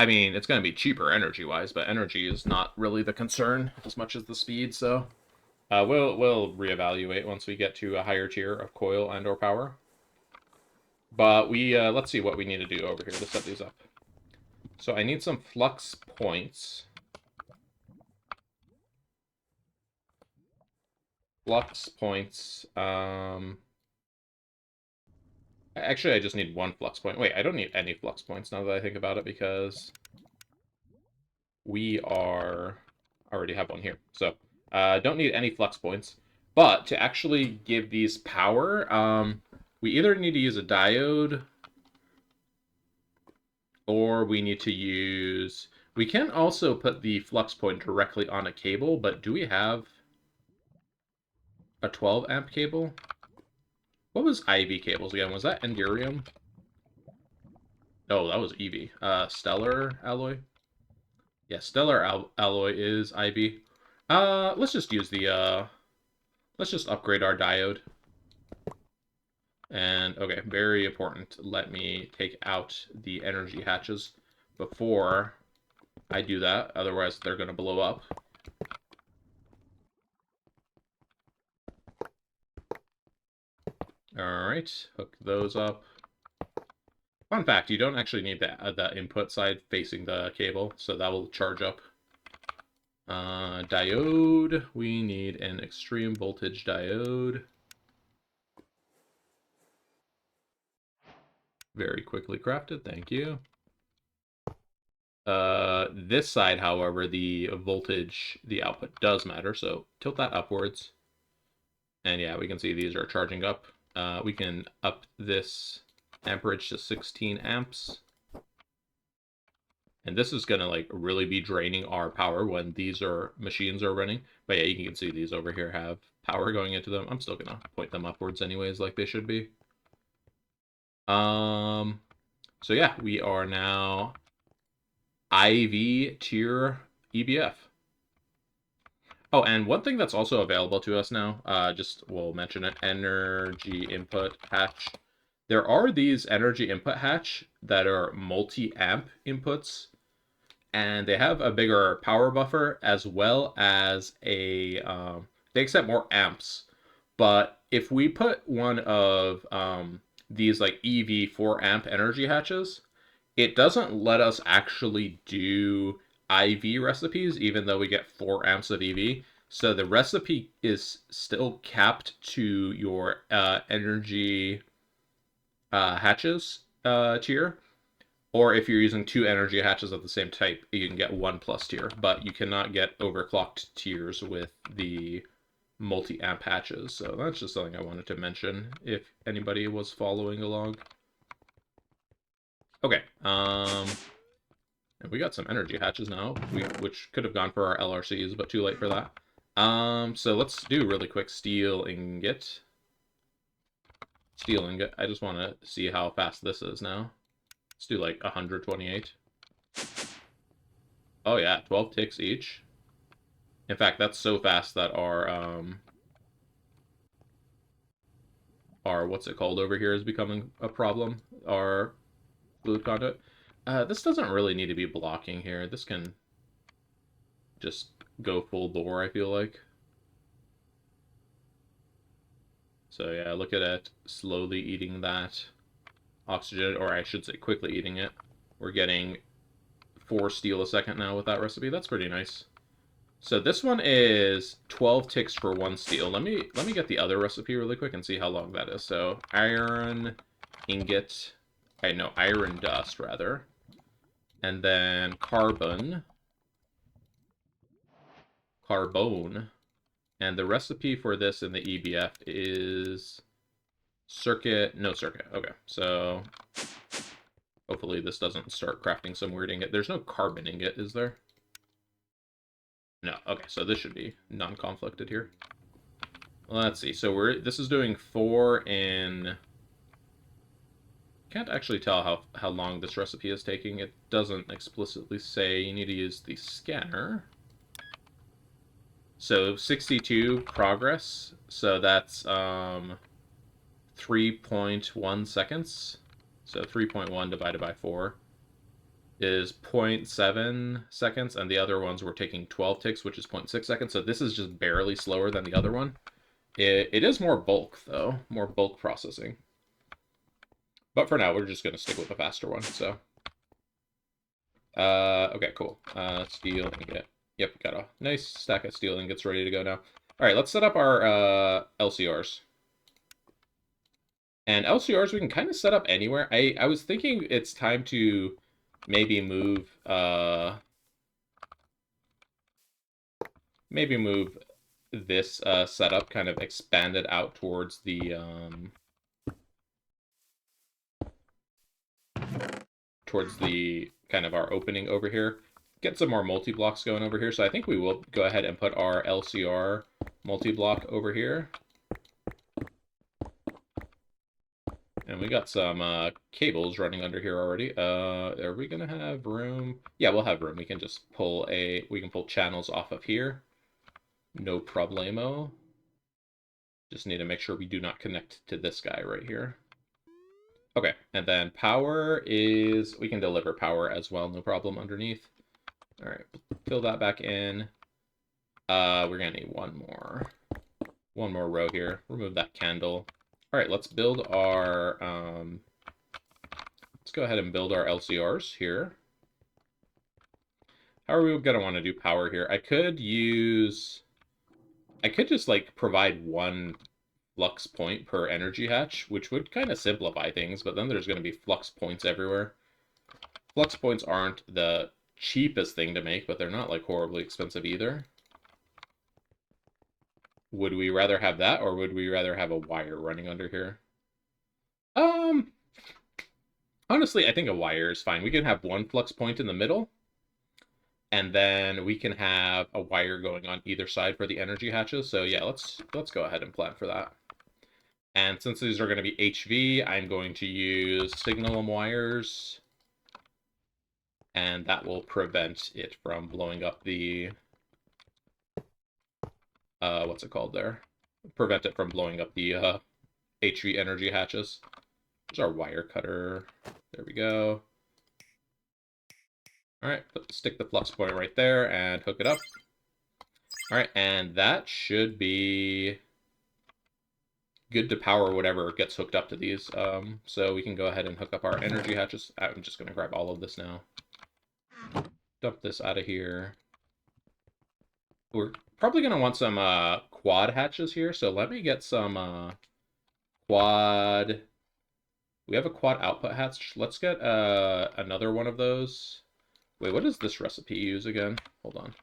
Speaker 1: mean, it's going to be cheaper energy-wise, but energy is not really the concern as much as the speed, so we'll reevaluate once we get to a higher tier of coil and or power. But let's see what we need to do over here to set these up. So I need some flux points. Flux points. Actually, I just need one flux point. Wait, I don't need any flux points now that I think about it because we already have one here. So don't need any flux points. But to actually give these power, we either need to use a diode or we need to use... We can also put the flux point directly on a cable, but do we have a 12 amp cable? What was IV cables again? Was that Endurium? Oh, that was EV. Stellar alloy? Yeah, Stellar alloy is IV. Let's just use the, let's just upgrade our diode. And, okay, very important. Let me take out the energy hatches before I do that. Otherwise, they're going to blow up. Alright, hook those up. Fun fact, you don't actually need the input side facing the cable, so that will charge up. Diode, we need an extreme voltage diode. Very quickly crafted, thank you. This side, however, the voltage, the output does matter, so tilt that upwards. And yeah, we can see these are charging up. We can up this amperage to 16 amps. And this is gonna like really be draining our power when these machines are running. But yeah, you can see these over here have power going into them. I'm still gonna point them upwards anyways, like they should be. So yeah, we are now IV tier EBF. Oh, and one thing that's also available to us now, just we'll mention it, energy input hatch. There are these energy input hatch that are multi-amp inputs, and they have a bigger power buffer as well as a, they accept more amps. But if we put one of these like EV 4 amp energy hatches, it doesn't let us actually do IV recipes, even though we get 4 amps of EV. So the recipe is still capped to your energy hatches tier. Or if you're using 2 energy hatches of the same type, you can get 1 plus tier. But you cannot get overclocked tiers with the multi-amp hatches. So that's just something I wanted to mention if anybody was following along. Okay, and we got some energy hatches now, which could have gone for our LRCs, but too late for that. So let's do really quick steel ingot. Steel ingot. I just want to see how fast this is now. Let's do like 128. Oh yeah, 12 ticks each. In fact, that's so fast that our what's it called over here is becoming a problem. Our fluid conduit. This doesn't really need to be blocking here. This can just go full bore, I feel like. So yeah, look at it slowly eating that oxygen, or I should say quickly eating it. We're getting 4 steel a second now with that recipe. That's pretty nice. So this one is 12 ticks for 1 steel. Let me get the other recipe really quick and see how long that is. So iron ingot, no, iron dust rather. And then carbon. And the recipe for this in the EBF is no circuit. Okay, so hopefully this doesn't start crafting some weird ingot. There's no carbon ingot, is there? No. Okay, so this should be non-conflicted here. Let's see. So this is doing 4 in. Can't actually tell how long this recipe is taking. It doesn't explicitly say. You need to use the scanner. So 62 progress. So that's 3.1 seconds. So 3.1 divided by 4 is 0.7 seconds, and the other ones were taking 12 ticks, which is 0.6 seconds. So this is just barely slower than the other one. It is more bulk, though. More bulk processing. But for now, we're just going to stick with the faster one, so. Okay, cool. Steel ingot. Yep, got a nice stack of steel ingots ready to go now. All right, let's set up our LCRs. And LCRs we can kind of set up anywhere. I was thinking it's time to maybe move this setup, kind of expand it out towards the kind of our opening over here. Get some more multi-blocks going over here. So I think we will go ahead and put our LCR multi-block over here. And we got some cables running under here already. Are we gonna have room? Yeah, we'll have room. We can just pull channels off of here. No problemo. Just need to make sure we do not connect to this guy right here. Okay, and then power is, we can deliver power as well, no problem underneath. All right, fill that back in. We're gonna need one more row here. Remove that candle. All right, let's build our, let's go ahead and build our LCRs here. How are we gonna want to do power here? I could just like provide 1 flux point per energy hatch, which would kind of simplify things, but then there's going to be flux points everywhere. Flux points aren't the cheapest thing to make, but they're not like horribly expensive either. Would we rather have that, or would we rather have a wire running under here? Honestly, I think a wire is fine. We can have 1 flux point in the middle, and then we can have a wire going on either side for the energy hatches. So yeah, let's go ahead and plan for that. And since these are going to be HV, I'm going to use signalum wires. And that will prevent it from blowing up the... what's it called there? Prevent it from blowing up the HV energy hatches. There's our wire cutter. There we go. All right, stick the flux point right there and hook it up. All right, and that should be good to power whatever gets hooked up to these. So we can go ahead and hook up our energy hatches. I'm just going to grab all of this now. Dump this out of here. We're probably going to want some quad hatches here, so let me get some quad... We have a quad output hatch. Let's get another one of those. Wait, what does this recipe use again? Hold on.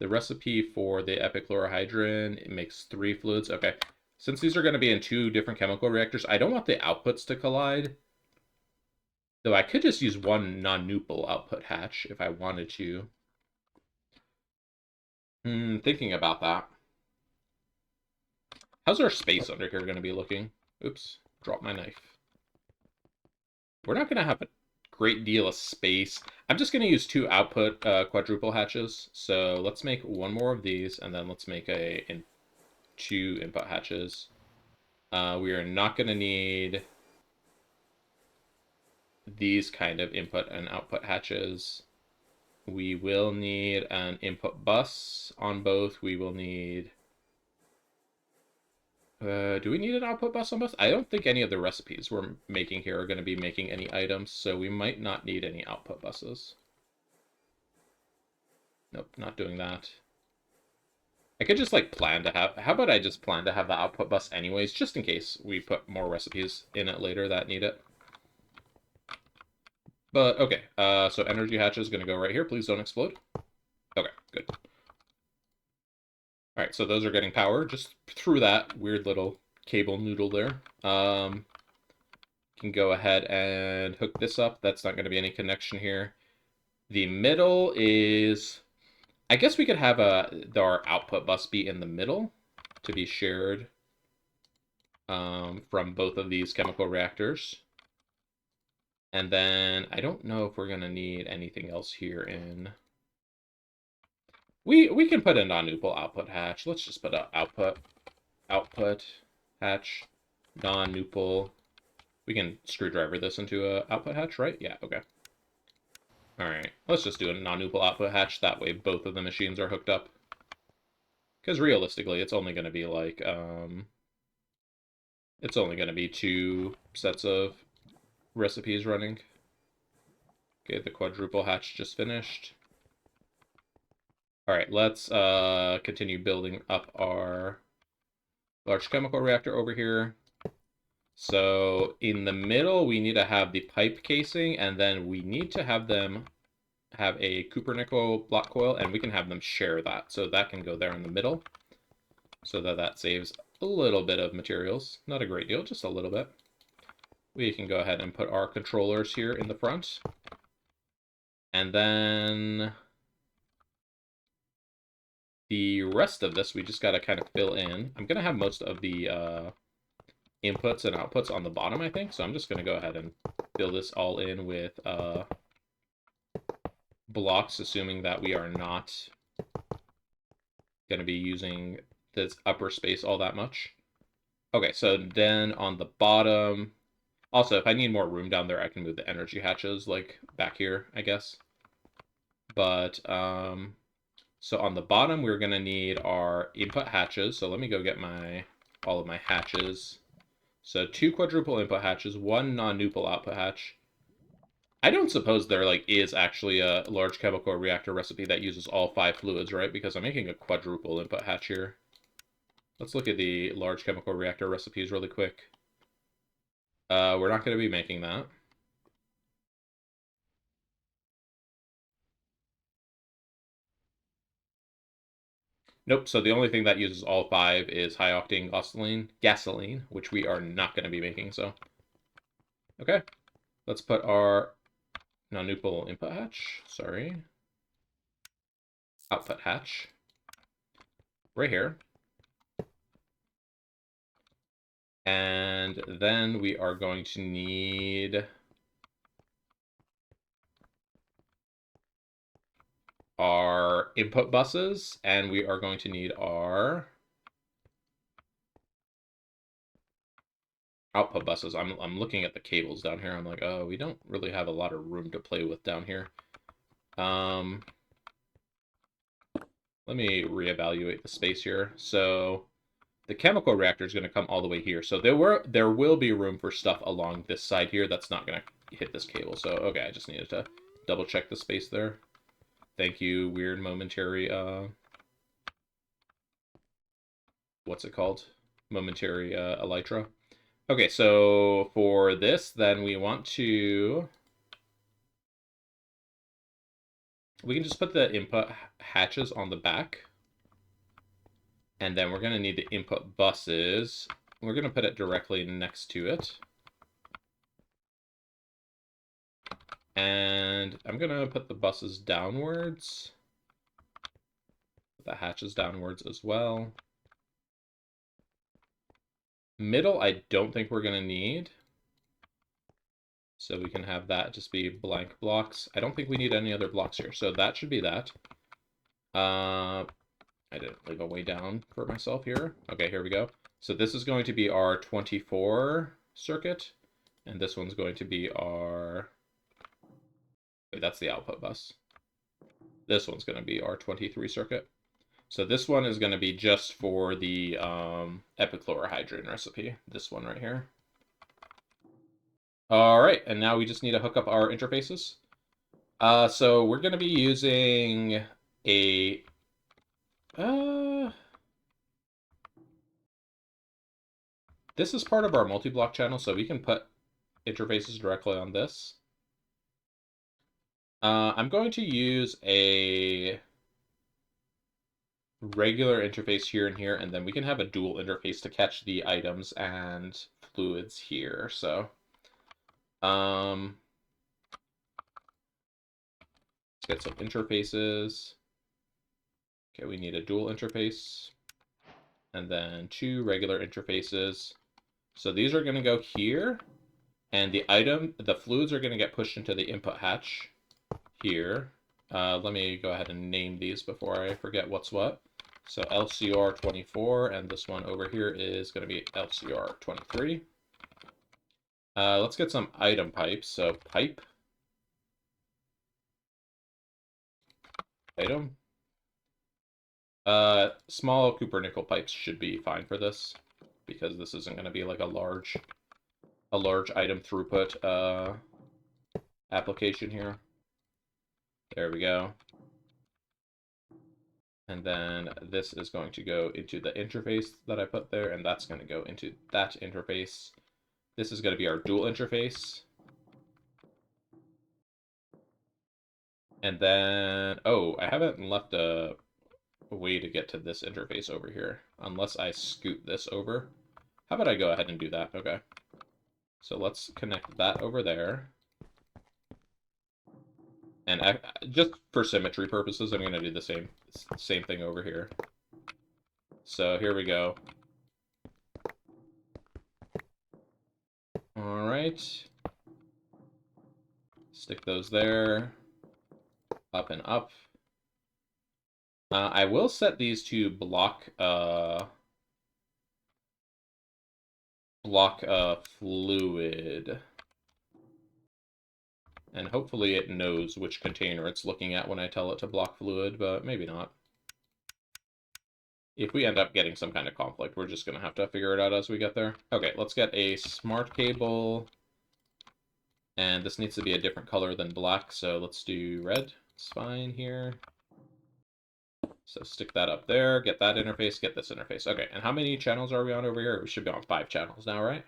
Speaker 1: The recipe for the epichlorohydrin, it makes 3 fluids. Okay. Since these are going to be in 2 different chemical reactors, I don't want the outputs to collide. Though I could just use one non-nupal output hatch if I wanted to. Thinking about that. How's our space under here going to be looking? Oops, dropped my knife. We're not going to have a great deal of space. I'm just going to use 2 output quadruple hatches. So let's make 1 more of these, and then let's make 2 input hatches. We are not going to need these kind of input and output hatches. We will need an input bus on both. We will need... do we need an output bus on both? I don't think any of the recipes we're making here are going to be making any items, so we might not need any output buses. Nope, not doing that. I could just, like, plan to have... How about I just plan to have the output bus anyways, just in case we put more recipes in it later that need it. But, okay, so energy hatch is going to go right here. Please don't explode. Okay, good. Alright, so those are getting power just through that weird little cable noodle there. Can go ahead and hook this up. That's not going to be any connection here. The middle is... I guess we could have our output bus be in the middle to be shared from both of these chemical reactors. And then I don't know if we're going to need anything else here in... We can put a non-nupal output hatch. Let's just put a output hatch, non-nupal. We can screwdriver this into a output hatch, right? Yeah, okay. Alright, let's just do a non-nupal output hatch. That way both of the machines are hooked up. Because realistically, it's only going to be like, it's only going to be 2 sets of recipes running. Okay, the quadruple hatch just finished. Alright, let's continue building up our large chemical reactor over here. So in the middle, we need to have the pipe casing, and then we need to have them have a cupronickel block coil, and we can have them share that. So that can go there in the middle, so that saves a little bit of materials. Not a great deal, just a little bit. We can go ahead and put our controllers here in the front. And then the rest of this, we just got to kind of fill in. I'm going to have most of the inputs and outputs on the bottom, I think. So I'm just going to go ahead and fill this all in with blocks, assuming that we are not going to be using this upper space all that much. Okay, so then on the bottom... Also, if I need more room down there, I can move the energy hatches, like, back here, I guess. But, so on the bottom, we're going to need our input hatches. So let me go get all of my hatches. So 2 quadruple input hatches, 1 non-nupal output hatch. I don't suppose there, like, is actually a large chemical reactor recipe that uses all 5 fluids, right? Because I'm making a quadruple input hatch here. Let's look at the large chemical reactor recipes really quick. We're not going to be making that. Nope, so the only thing that uses all 5 is high-octane gasoline, which we are not going to be making, so... Okay, let's put our non-nupal input hatch, output hatch, right here. And then we are going to need our input buses, and we are going to need our output buses. I'm looking at the cables down here. I'm like, oh, we don't really have a lot of room to play with down here. Let me reevaluate the space here. So the chemical reactor is going to come all the way here. So there will be room for stuff along this side here that's not going to hit this cable. So, okay, I just needed to double check the space there. Thank you, weird momentary what's it called? Momentary elytra. Okay, so for this, then we want to... We can just put the input hatches on the back. And then we're going to need the input buses. We're going to put it directly next to it. And I'm going to put the buses downwards. Put the hatches downwards as well. Middle, I don't think we're going to need. So we can have that just be blank blocks. I don't think we need any other blocks here. So that should be that. I didn't leave a way down for myself here. Okay, here we go. So this is going to be our 24 circuit. And this one's going to be our... Wait, that's the output bus. This one's going to be our 23 circuit. So this one is going to be just for the epichlorohydrin recipe. This one right here. All right, and now we just need to hook up our interfaces. So we're going to be using a... this is part of our multi-block channel, so we can put interfaces directly on this. I'm going to use a regular interface here and here, and then we can have a dual interface to catch the items and fluids here. So, let's get some interfaces. Okay, we need a dual interface, and then 2 regular interfaces. So these are going to go here, and the fluids are going to get pushed into the input hatch here. Let me go ahead and name these before I forget what's what. So LCR 24, and this one over here is going to be LCR 23. Let's get some item pipes. So pipe, item. Small cupronickel pipes should be fine for this, because this isn't going to be like a large item throughput application here. There we go. And then this is going to go into the interface that I put there, and that's going to go into that interface. This is going to be our dual interface. And then, oh, I haven't left a way to get to this interface over here, unless I scoot this over. How about I go ahead and do that? Okay. So let's connect that over there. And just for symmetry purposes, I'm going to do the same thing over here. So here we go. All right. Stick those there. Up and up. I will set these to block fluid. And hopefully it knows which container it's looking at when I tell it to block fluid, but maybe not. If we end up getting some kind of conflict, we're just going to have to figure it out as we get there. Okay, let's get a smart cable. And this needs to be a different color than black, so let's do red. It's fine here. So stick that up there, get that interface, get this interface. Okay, and how many channels are we on over here? We should be on 5 channels now, right?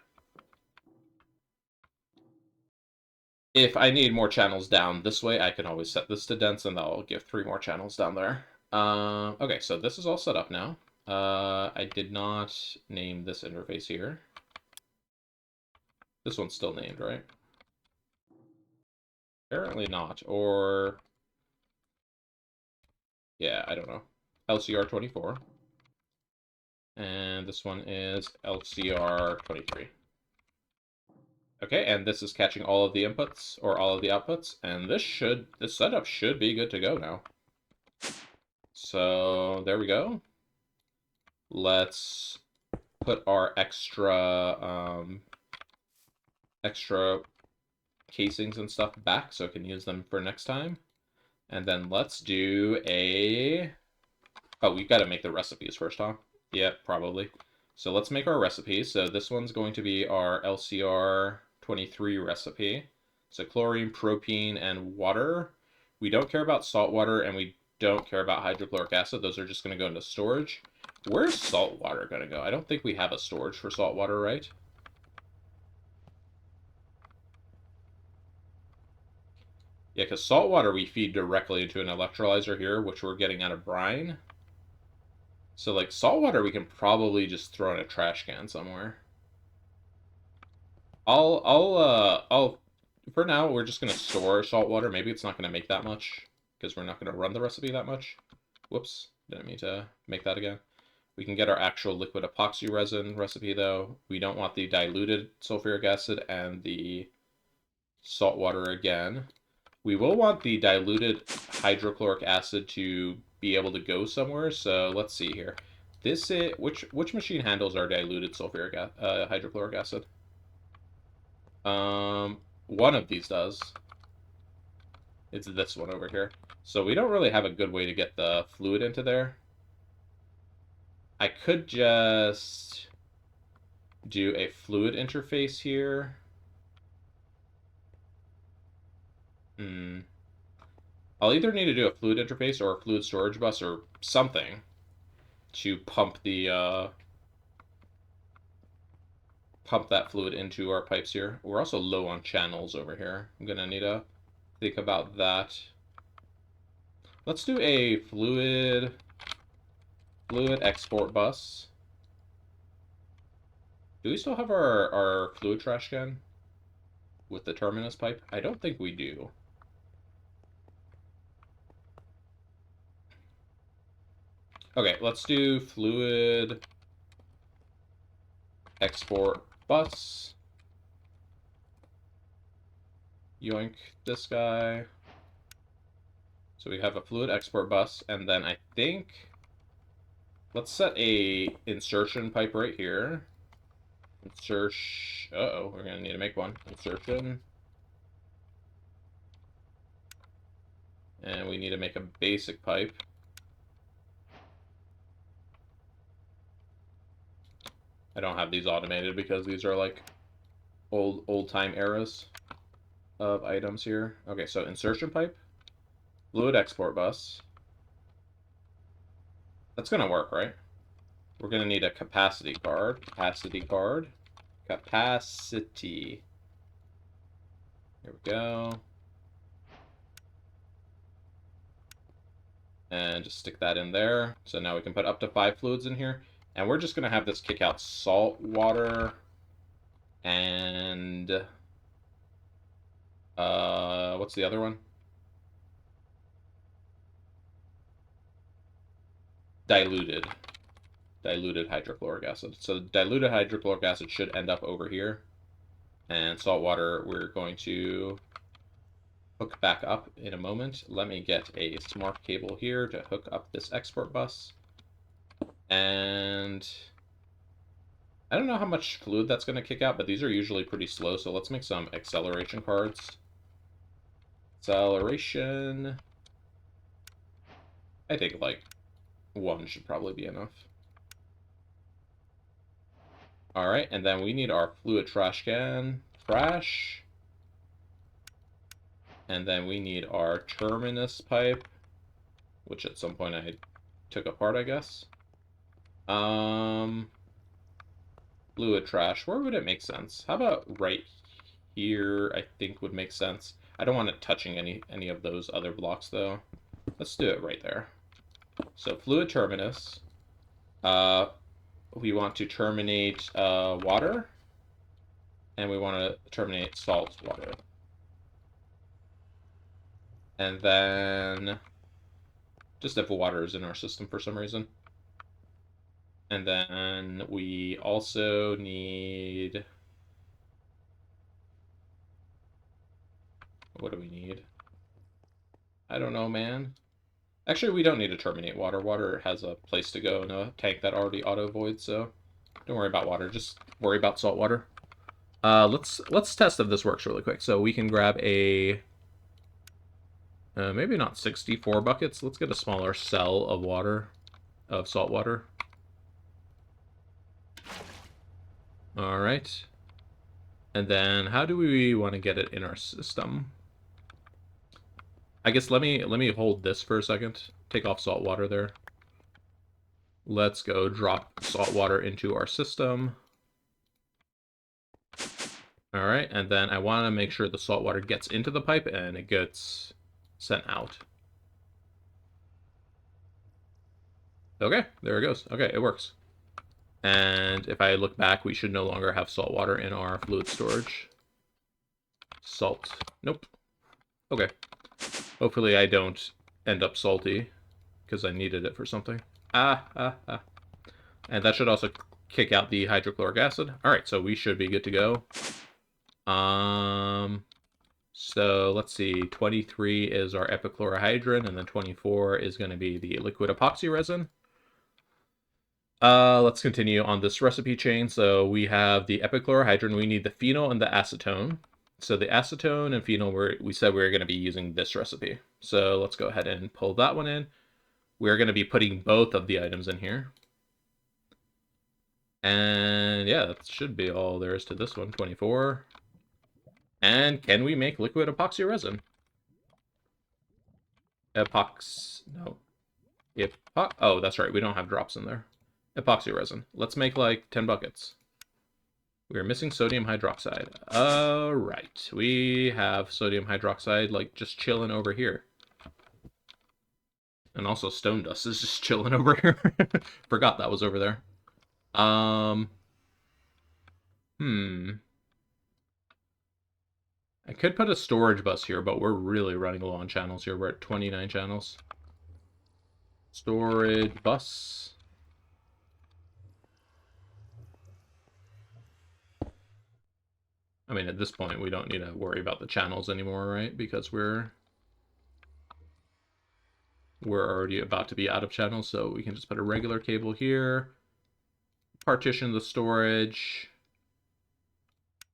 Speaker 1: If I need more channels down this way, I can always set this to dense, and that'll give 3 more channels down there. Okay, so this is all set up now. I did not name this interface here. This one's still named, right? Apparently not, or... yeah, I don't know. LCR 24. And this one is LCR 23. Okay, and this is catching all of the inputs, or all of the outputs, and this setup should be good to go now. So, there we go. Let's put our extra casings and stuff back so I can use them for next time. And then let's do a... oh, we've got to make the recipes first, huh? Yeah, probably. So let's make our recipes. So this one's going to be our LCR 23 recipe. So chlorine, propene, and water. We don't care about salt water, and we don't care about hydrochloric acid. Those are just going to go into storage. Where's salt water gonna go? I don't think we have a storage for salt water, right? Yeah, because salt water we feed directly into an electrolyzer here, which we're getting out of brine. So, like, salt water we can probably just throw in a trash can somewhere. For now, we're just gonna store salt water. Maybe it's not gonna make that much, because we're not gonna run the recipe that much. Whoops, didn't mean to make that again. We can get our actual liquid epoxy resin recipe, though. We don't want the diluted sulfuric acid and the salt water again. We will want the diluted hydrochloric acid to be able to go somewhere, so let's see here. This is, which machine handles our diluted sulfuric hydrochloric acid? One of these does. It's this one over here. So we don't really have a good way to get the fluid into there. I could just do a fluid interface here. I'll either need to do a fluid interface or a fluid storage bus or something to pump the pump that fluid into our pipes here. We're also low on channels over here. I'm gonna need to think about that. Let's do a fluid export bus. Do we still have our fluid trash can with the terminus pipe? I don't think we do. Okay, let's do fluid export bus. Yoink this guy. So we have a fluid export bus, and then I think let's set a insertion pipe right here. Insertion. Uh-oh, we're gonna need to make one. Insertion. And we need to make a basic pipe. I don't have these automated because these are like old time eras of items here. Okay, so insertion pipe, fluid export bus. That's gonna work, right? We're gonna need a capacity card. Capacity. Here we go. And just stick that in there. So now we can put up to 5 fluids in here. And we're just gonna have this kick out salt water and what's the other one? Diluted hydrochloric acid. So diluted hydrochloric acid should end up over here. And salt water we're going to hook back up in a moment. Let me get a smart cable here to hook up this export bus. And I don't know how much fluid that's going to kick out, but these are usually pretty slow, so let's make some acceleration cards. Acceleration. I think like 1 should probably be enough. Alright, and then we need our fluid trash can. Trash. And then we need our terminus pipe, which at some point I took apart, I guess. Fluid trash. Where would it make sense? How about right here? I think would make sense. I don't want it touching any of those other blocks though. Let's do it right there. So fluid terminus. We want to terminate water, and we want to terminate salt water. And then just if water is in our system for some reason. And then we also need, what do we need? I don't know, man. Actually, we don't need to terminate water. Water has a place to go in a tank that already auto voids, so don't worry about water. Just worry about salt water. Let's test if this works really quick. So we can grab a maybe not 64 buckets. Let's get a smaller cell of water, of salt water. All right. And then how do we want to get it in our system? I guess let me hold this for a second. Take off salt water there. Let's go drop salt water into our system. All right, and then I want to make sure the salt water gets into the pipe and it gets sent out. Okay, there it goes. Okay, it works. And if I look back, we should no longer have salt water in our fluid storage. Salt. Nope. Okay. Hopefully I don't end up salty, because I needed it for something. Ah. And that should also kick out the hydrochloric acid. Alright, so we should be good to go. So let's see. 23 is our epichlorohydrin, and then 24 is going to be the liquid epoxy resin. Let's continue on this recipe chain. So we have the epichlorohydrin. We need the phenol and the acetone. So the acetone and phenol, we said we were going to be using this recipe. So let's go ahead and pull that one in. We're going to be putting both of the items in here. And yeah, that should be all there is to this one. 24. And can we make liquid epoxy resin? No. Oh, that's right. We don't have drops in there. Epoxy resin. Let's make like 10 buckets. We are missing sodium hydroxide. Alright. We have sodium hydroxide like just chilling over here. And also stone dust is just chilling over here. Forgot that was over there. I could put a storage bus here, but we're really running low on channels here. We're at 29 channels. Storage bus. I mean, at this point, we don't need to worry about the channels anymore, right? Because we're already about to be out of channels, so we can just put a regular cable here. Partition the storage.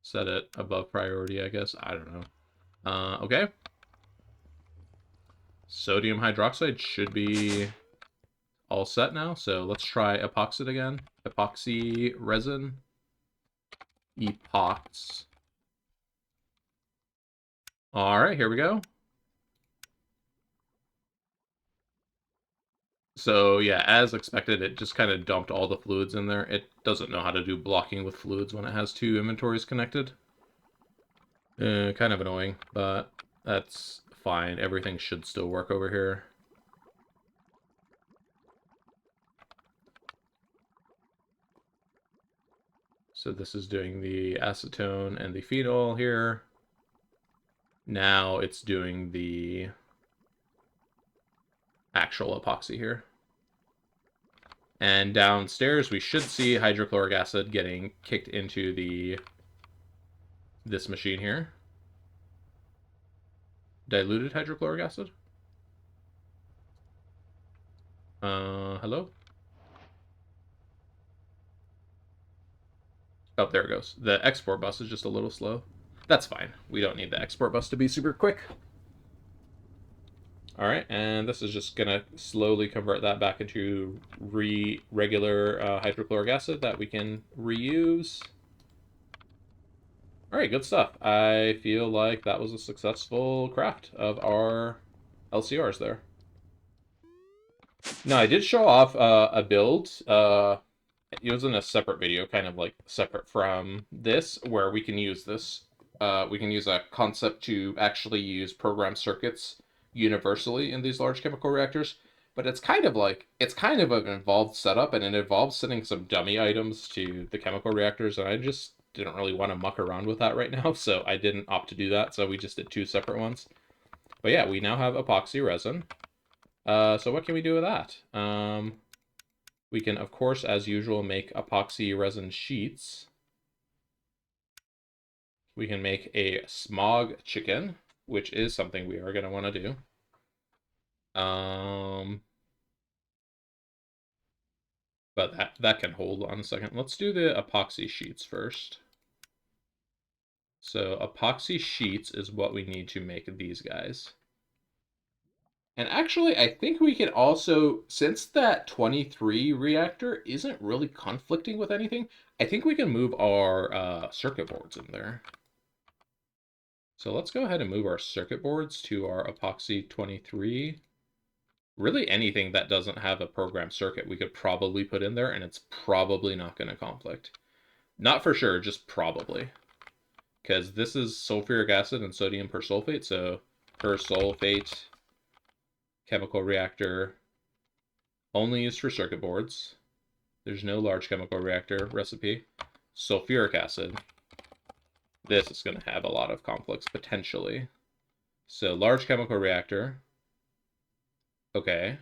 Speaker 1: Set it above priority, I guess. I don't know. Okay. Sodium hydroxide should be all set now. So let's try epoxy again. Epoxy resin. Epox. All right, here we go. So yeah, as expected, it just kind of dumped all the fluids in there. It doesn't know how to do blocking with fluids when it has two inventories connected. Kind of annoying, but that's fine. Everything should still work over here. So this is doing the acetone and the phenol here. Now it's doing the actual epoxy here. And downstairs, we should see hydrochloric acid getting kicked into this machine here. Diluted hydrochloric acid? Hello? Oh, there it goes. The export bus is just a little slow. That's fine. We don't need the export bus to be super quick. All right, and this is just gonna slowly convert that back into regular hydrochloric acid that we can reuse. All right, good stuff. I feel like that was a successful craft of our LCRs there. Now, I did show off a build. It was in a separate video, kind of like separate from this, where we can use this. We can use a concept to actually use program circuits universally in these large chemical reactors. But it's kind of an involved setup, and it involves sending some dummy items to the chemical reactors, and I just didn't really want to muck around with that right now, so I didn't opt to do that, so we just did two separate ones. But yeah, we now have epoxy resin. So what can we do with that? We can, of course, as usual, make epoxy resin sheets. We can make a smog chicken, which is something we are going to want to do. But that can hold on a second. Let's do the epoxy sheets first. So epoxy sheets is what we need to make these guys. And actually, I think we can also, since that 23 reactor isn't really conflicting with anything, I think we can move our circuit boards in there. So let's go ahead and move our circuit boards to our epoxy 23 Really anything that doesn't have a programmed circuit we could probably put in there, and it's probably not going to conflict. Not for sure, just probably. Because this is sulfuric acid and sodium persulfate, so persulfate chemical reactor only used for circuit boards. There's no large chemical reactor recipe. Sulfuric acid. This is going to have a lot of conflicts, potentially. So large chemical reactor. Okay.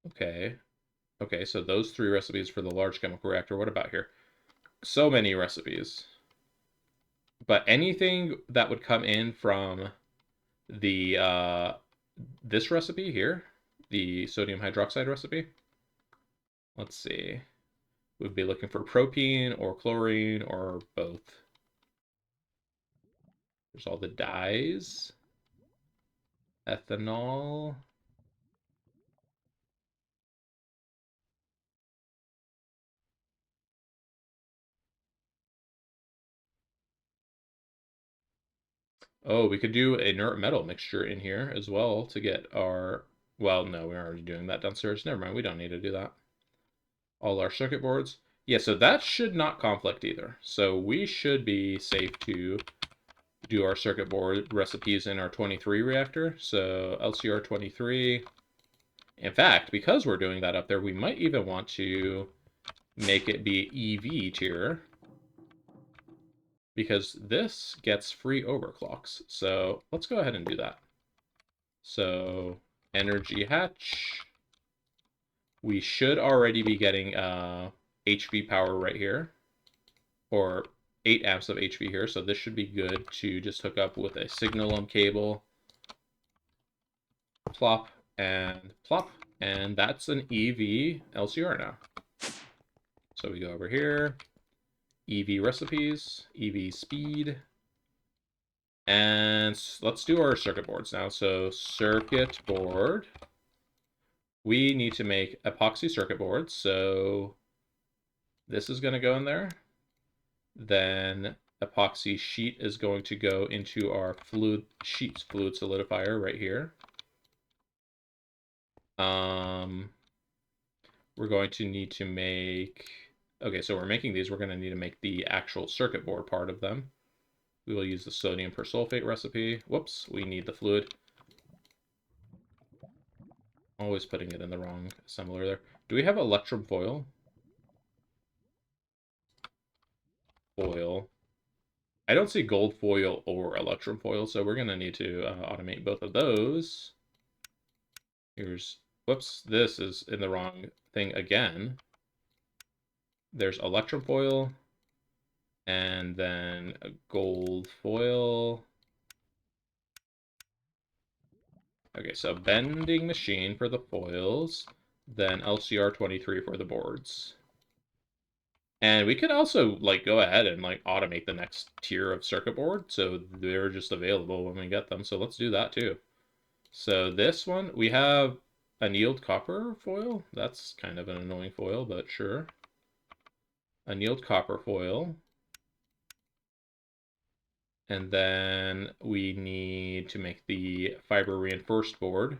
Speaker 1: Okay. Okay, so those 3 recipes for the large chemical reactor. What about here? So many recipes. But anything that would come in from the this recipe here, the sodium hydroxide recipe. Let's see. We'd be looking for propene or chlorine or both. There's all the dyes. Ethanol. Oh, we could do a inert metal mixture in here as well to get our... Well, no, we're already doing that downstairs. Never mind, we don't need to do that. All our circuit boards. Yeah, so that should not conflict either. So we should be safe to do our circuit board recipes in our 23 reactor. So LCR 23. In fact, because we're doing that up there, we might even want to make it be EV tier, because this gets free overclocks. So let's go ahead and do that. So energy hatch. We should already be getting HV power right here, or 8 amps of HV here. So this should be good to just hook up with a signalum cable. Plop and plop. And that's an EV LCR now. So we go over here. EV recipes, EV speed, and let's do our circuit boards now. So circuit board, we need to make epoxy circuit boards. So this is going to go in there. Then epoxy sheet is going to go into our fluid solidifier right here. We're going to need to make... Okay, so we're making these. We're going to need to make the actual circuit board part of them. We will use the sodium persulfate recipe. Whoops, we need the fluid. Always putting it in the wrong assembler there. Do we have electrum foil? Foil. I don't see gold foil or electrum foil, so we're going to need to automate both of those. Here's... Whoops, this is in the wrong thing again. There's electrum foil, and then a gold foil. Okay, so bending machine for the foils, then LCR 23 for the boards. And we could also like go ahead and like automate the next tier of circuit board, so they're just available when we get them. So let's do that too. So this one, we have annealed copper foil. That's kind of an annoying foil, but sure. Annealed copper foil. And then we need to make the fiber reinforced board.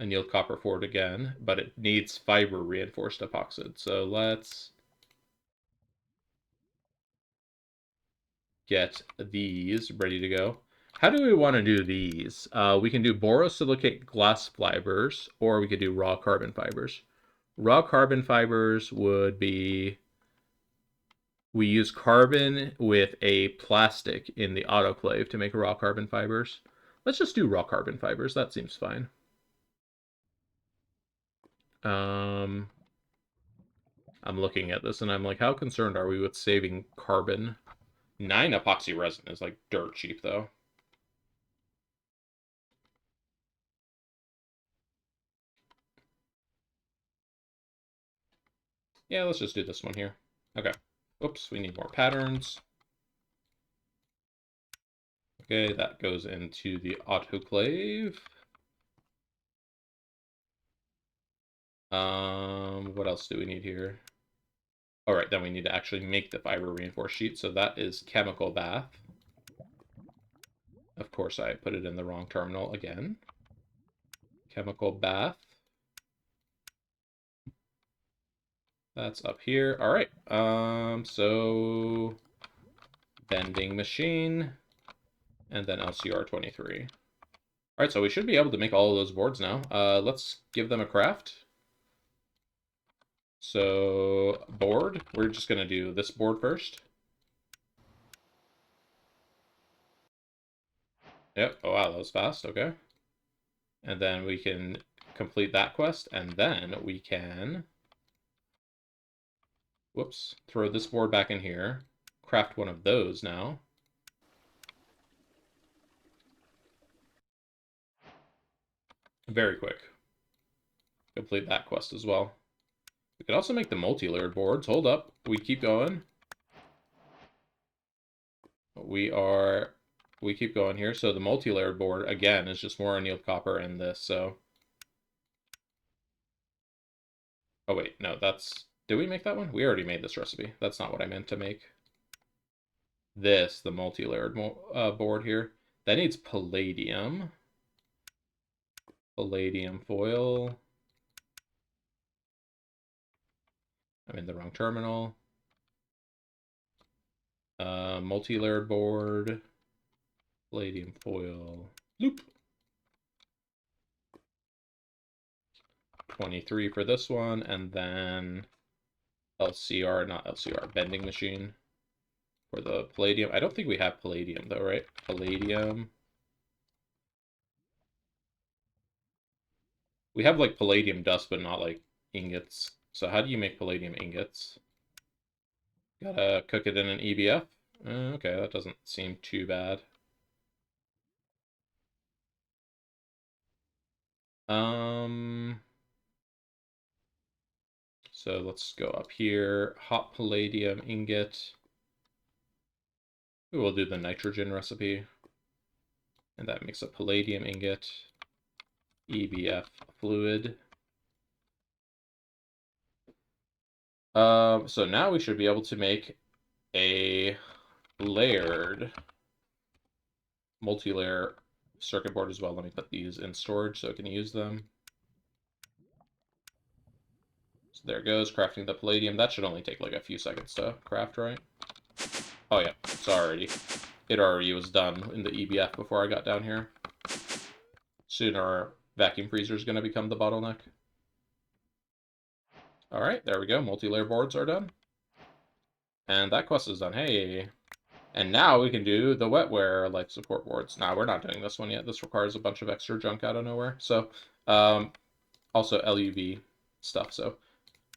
Speaker 1: Annealed copper board again, but it needs fiber reinforced epoxide. So let's get these ready to go. How do we want to do these? We can do borosilicate glass fibers, or we could do raw carbon fibers. Raw carbon fibers would be... We use carbon with a plastic in the autoclave to make raw carbon fibers. Let's just do raw carbon fibers. That seems fine. I'm looking at this and I'm like, how concerned are we with saving carbon? 9 epoxy resin is like dirt cheap though. Yeah, let's just do this one here. Okay. Oops, we need more patterns. Okay, that goes into the autoclave. What else do we need here? All right, then we need to actually make the fiber reinforced sheet. So that is chemical bath. Of course, I put it in the wrong terminal again. chemical bath. That's up here. All right. So vending machine, and then LCR 23. All right, so we should be able to make all of those boards now. Let's give them a craft. So board, we're just gonna do this board first. Yep. Oh wow, that was fast. Okay. And then we can complete that quest, and then we can, whoops, throw this board back in here, craft one of those now. Very quick. Complete that quest as well. We could also make the multi-layered boards. Hold up. We keep going. We keep going here. So the multi-layered board, again, is just more annealed copper and this, so. Oh, wait. No, that's... Did we make that one? We already made this recipe. That's not what I meant to make. This, the multi-layered board here. That needs palladium. Palladium foil. I'm in the wrong terminal. Multi-layered board. Palladium foil. Loop. 23 for this one, and then LCR, not LCR, vending machine for the palladium. I don't think we have palladium though, right? Palladium. We have like palladium dust, but not like ingots. So how do you make palladium ingots? Gotta cook it in an EBF? Okay, that doesn't seem too bad. So let's go up here. Hot palladium ingot. We'll do the nitrogen recipe. And that makes a palladium ingot. EBF fluid. So now we should be able to make a layered multi-layer circuit board as well. Let me put these in storage so I can use them. So there it goes, crafting the palladium. That should only take like a few seconds to craft, right? Oh yeah, it already was done in the EBF before I got down here. Soon our vacuum freezer is going to become the bottleneck. All right, there we go. Multi-layer boards are done. And that quest is done. Hey. And now we can do the wetware life support boards. Now we're not doing this one yet. This requires a bunch of extra junk out of nowhere. So, also LUV stuff. So,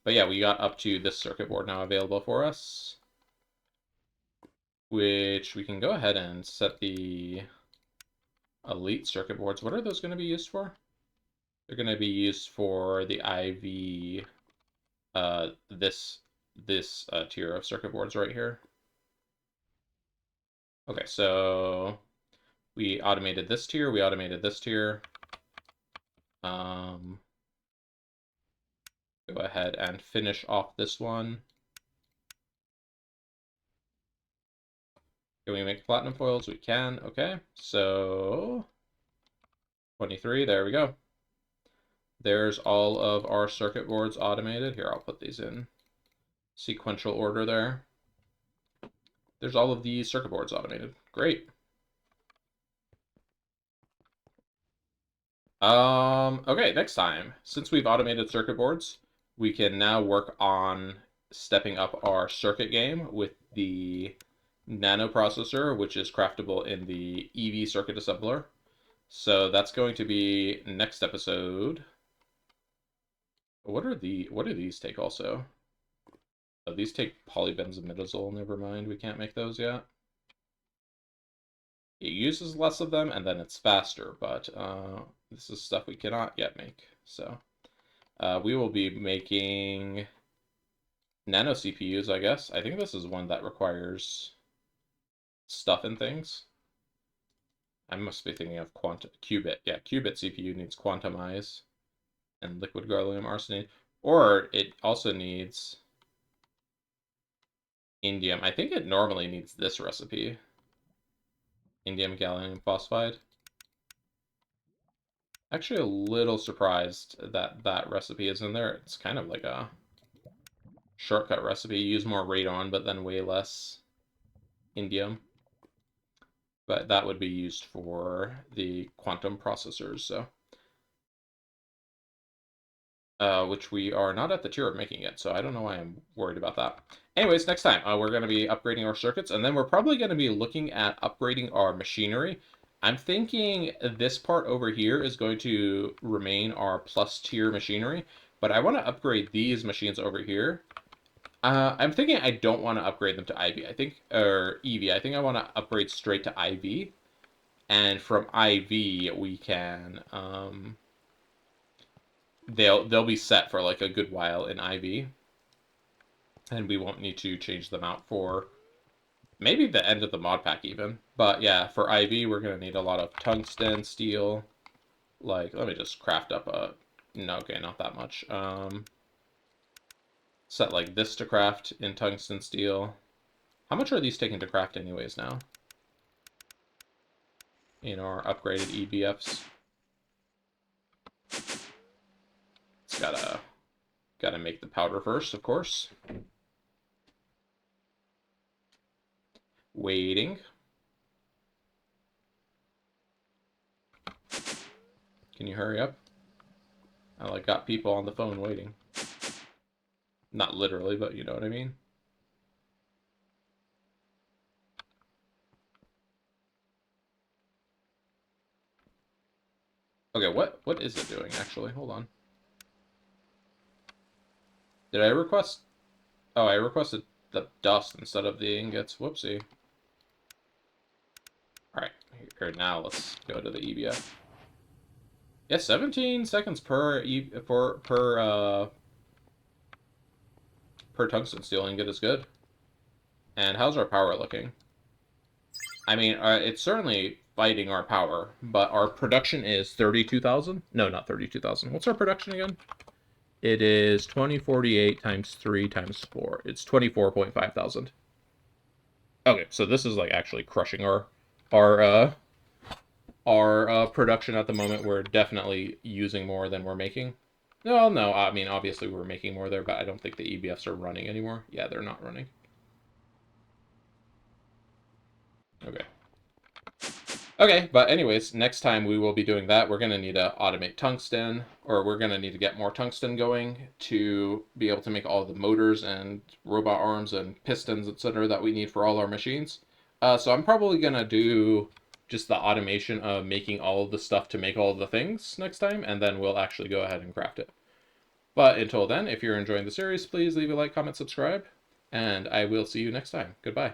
Speaker 1: but yeah, we got up to this circuit board now available for us, which we can go ahead and set the elite circuit boards. What are those going to be used for? They're going to be used for the IV, this tier of circuit boards right here. Okay, so we automated this tier, we automated this tier. Go ahead and finish off this one. Can we make platinum foils? We can. Okay, so 23, there we go. There's all of our circuit boards automated. Here, I'll put these in sequential order there. There's all of these circuit boards automated. Great. Okay, next time, since we've automated circuit boards, we can now work on stepping up our circuit game with the nano processor, which is craftable in the EV circuit assembler. So that's going to be next episode. What do these take also? Oh, these take polybenzimidazole, never mind, we can't make those yet. It uses less of them, and then it's faster, but this is stuff we cannot yet make. So we will be making nano CPUs, I guess. I think this is one that requires stuff and things. I must be thinking of qubit. Yeah, qubit CPU needs quantumize and liquid gallium arsenide. Or it also needs indium. I think it normally needs this recipe. Indium gallium phosphide. Actually a little surprised that that recipe is in there. It's kind of like a shortcut recipe. You use more radon, but then way less indium. But that would be used for the quantum processors, so. Which we are not at the tier of making yet, so I don't know why I'm worried about that. Anyways, next time, we're going to be upgrading our circuits, and then we're probably going to be looking at upgrading our machinery. I'm thinking this part over here is going to remain our plus tier machinery, but I want to upgrade these machines over here. I'm thinking I don't want to upgrade them to IV, I think, or EV. I think I want to upgrade straight to IV, and from IV we can, they'll be set for like a good while in IV, and we won't need to change them out for maybe the end of the mod pack even. But yeah, for IV we're gonna need a lot of tungsten steel. Like, let me just craft up a, no, okay, not that much. Set like this to craft in tungsten steel. How much are these taking to craft anyways now? In our upgraded EBFs. It's gotta make the powder first, of course. Waiting. Can you hurry up? I like got people on the phone waiting. Not literally, but you know what I mean. Okay, what is it doing actually? Hold on. Did I request? Oh, I requested the dust instead of the ingots. Whoopsie. All right, here now let's go to the EBF. Yeah, 17 seconds per per tungsten steel ingot is good. And how's our power looking? I mean, it's certainly fighting our power, but our production is 32,000. No, not 32,000. What's our production again? It is 2048 times 3 times 4. It's 24.5 thousand. Okay, so this is like actually crushing our production at the moment. We're definitely using more than we're making. No, I mean obviously we're making more there, but I don't think the EBFs are running anymore. Yeah, they're not running. Okay. Okay, but anyways, next time we will be doing that. We're going to need to automate tungsten, or we're going to need to get more tungsten going to be able to make all the motors and robot arms and pistons, etc., that we need for all our machines. So I'm probably going to do just the automation of making all of the stuff to make all of the things next time, and then we'll actually go ahead and craft it. But until then, if you're enjoying the series, please leave a like, comment, subscribe, and I will see you next time. Goodbye.